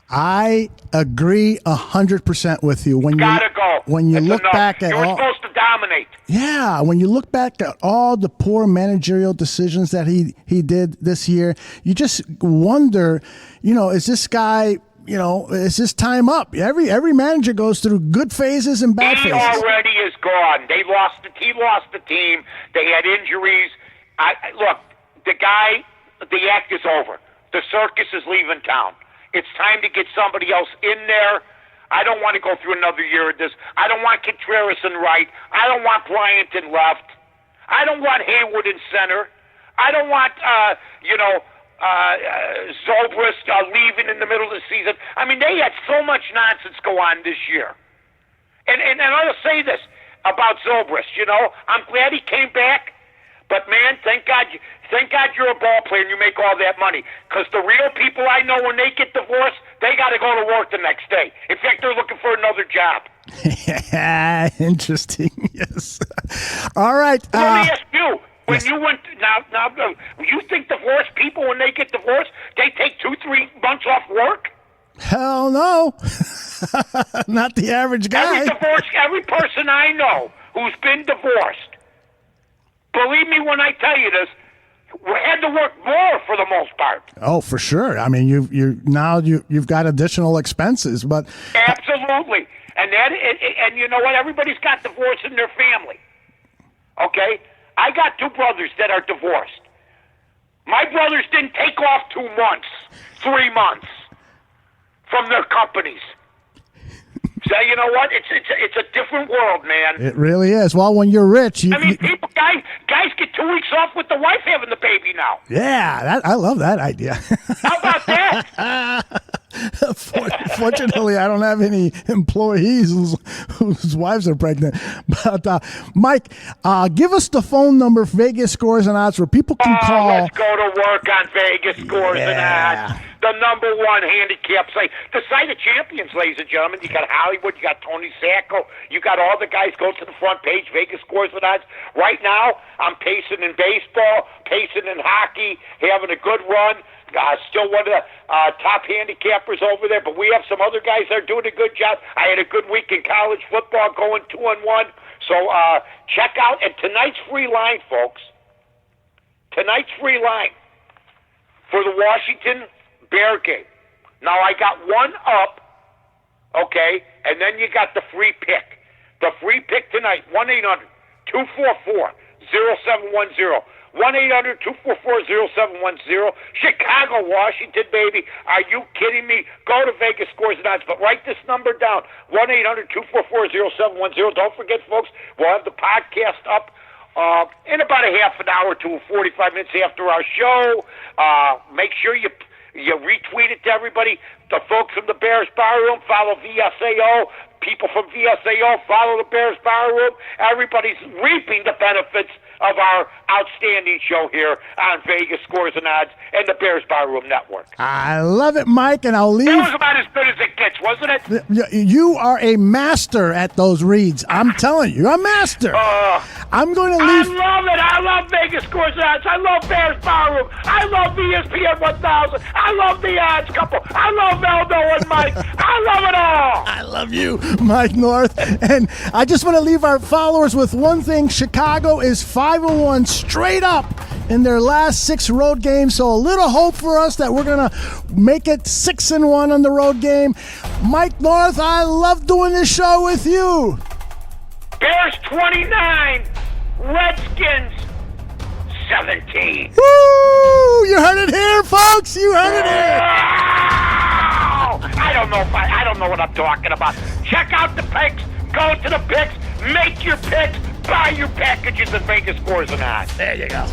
Speaker 2: I agree 100% with you. When
Speaker 3: Gotta go.
Speaker 2: When you
Speaker 3: That's
Speaker 2: look
Speaker 3: enough.
Speaker 2: back at
Speaker 3: you were supposed to dominate.
Speaker 2: Yeah, when you look back at all the poor managerial decisions that he did this year, you just wonder, is this guy, is this time up? Every manager goes through good phases and bad
Speaker 3: He
Speaker 2: phases.
Speaker 3: already is gone. He lost the team. They had injuries. Look, the act is over. The circus is leaving town. It's time to get somebody else in there. I don't want to go through another year of this. I don't want Contreras in right. I don't want Bryant in left. I don't want Haywood in center. I don't want, Zobrist leaving in the middle of the season. I mean, they had so much nonsense go on this year. And I'll say this about Zobrist, I'm glad he came back. But, man, thank God you're a ball player and you make all that money. Because the real people I know, when they get divorced, they got to go to work the next day. In fact, they're looking for another job.
Speaker 2: Yeah, interesting. Yes. All right.
Speaker 3: Let me ask you. When you went now, you think divorced people, when they get divorced, they take 2-3 months off work?
Speaker 2: Hell no. Not the average guy.
Speaker 3: Every person I know who's been divorced, believe me when I tell you this, we had to work more for the most part.
Speaker 2: Oh, for sure. I mean, you've got additional expenses, but
Speaker 3: absolutely. And you know what? Everybody's got divorce in their family. Okay? I got two brothers that are divorced. My brothers didn't take off 2 months, 3 months from their companies. So you know what? It's a different world, man.
Speaker 2: It really is. Well, when you're rich,
Speaker 3: guys get 2 weeks off with the wife having the baby now.
Speaker 2: Yeah, I love that idea.
Speaker 3: How about that?
Speaker 2: Fortunately, I don't have any employees whose wives are pregnant. But Mike, give us the phone number, Vegas Scores and Odds, where people can call.
Speaker 3: Let's go to work on Vegas Scores and Odds. The number one handicap site. The site of champions, ladies and gentlemen. You got Hollywood, you got Tony Sacco, you got all the guys. Go to the front page, Vegas Scores and Odds. Right now, I'm pacing in baseball, pacing in hockey, having a good run. Still one of the top handicappers over there, but we have some other guys that are doing a good job. I had a good week in college football, going 2-1. So check out, and tonight's free line, folks. Tonight's free line for the Washington Bear game. Now I got one up, okay, and then you got the free pick. The free pick tonight, 1-800-244-0710. 1-800-244-0710. Chicago, Washington, baby. Are you kidding me? Go to Vegas Scores and Odds, but write this number down. 1-800-244-0710. Don't forget, folks, we'll have the podcast up in about a half an hour to 45 minutes after our show. Make sure you retweet it to everybody. The folks from the Bears Bar Room, follow VSAO. People from VSAO, follow the Bears Bar Room. Everybody's reaping the benefits of our outstanding show here on Vegas Scores and Odds and the Bears Bar Room Network.
Speaker 2: I love it, Mike, and I'll leave.
Speaker 3: That was about as good as it gets, wasn't it?
Speaker 2: You are a master at those reads. I'm telling you, you're a master. I'm going to leave.
Speaker 3: I love it. I love Vegas Scores and Odds. I love Bears Bar Room. I love ESPN 1000. I love the Odds Couple. I love Aldo and Mike. I love it all.
Speaker 2: I love you, Mike North. And I just want to leave our followers with one thing. Chicago is 5-1 straight up in their last 6 road games. So a little hope for us that we're going to make it 6-1 on the road game. Mike North, I love doing this show with you.
Speaker 3: Bears 29, Redskins 17.
Speaker 2: Woo! You heard it here, folks. You heard it here.
Speaker 3: I don't know what I'm talking about. Check out the picks. Go to the picks. Make your picks. Buy your packages at Vegas Scores and Odds.
Speaker 2: There you go.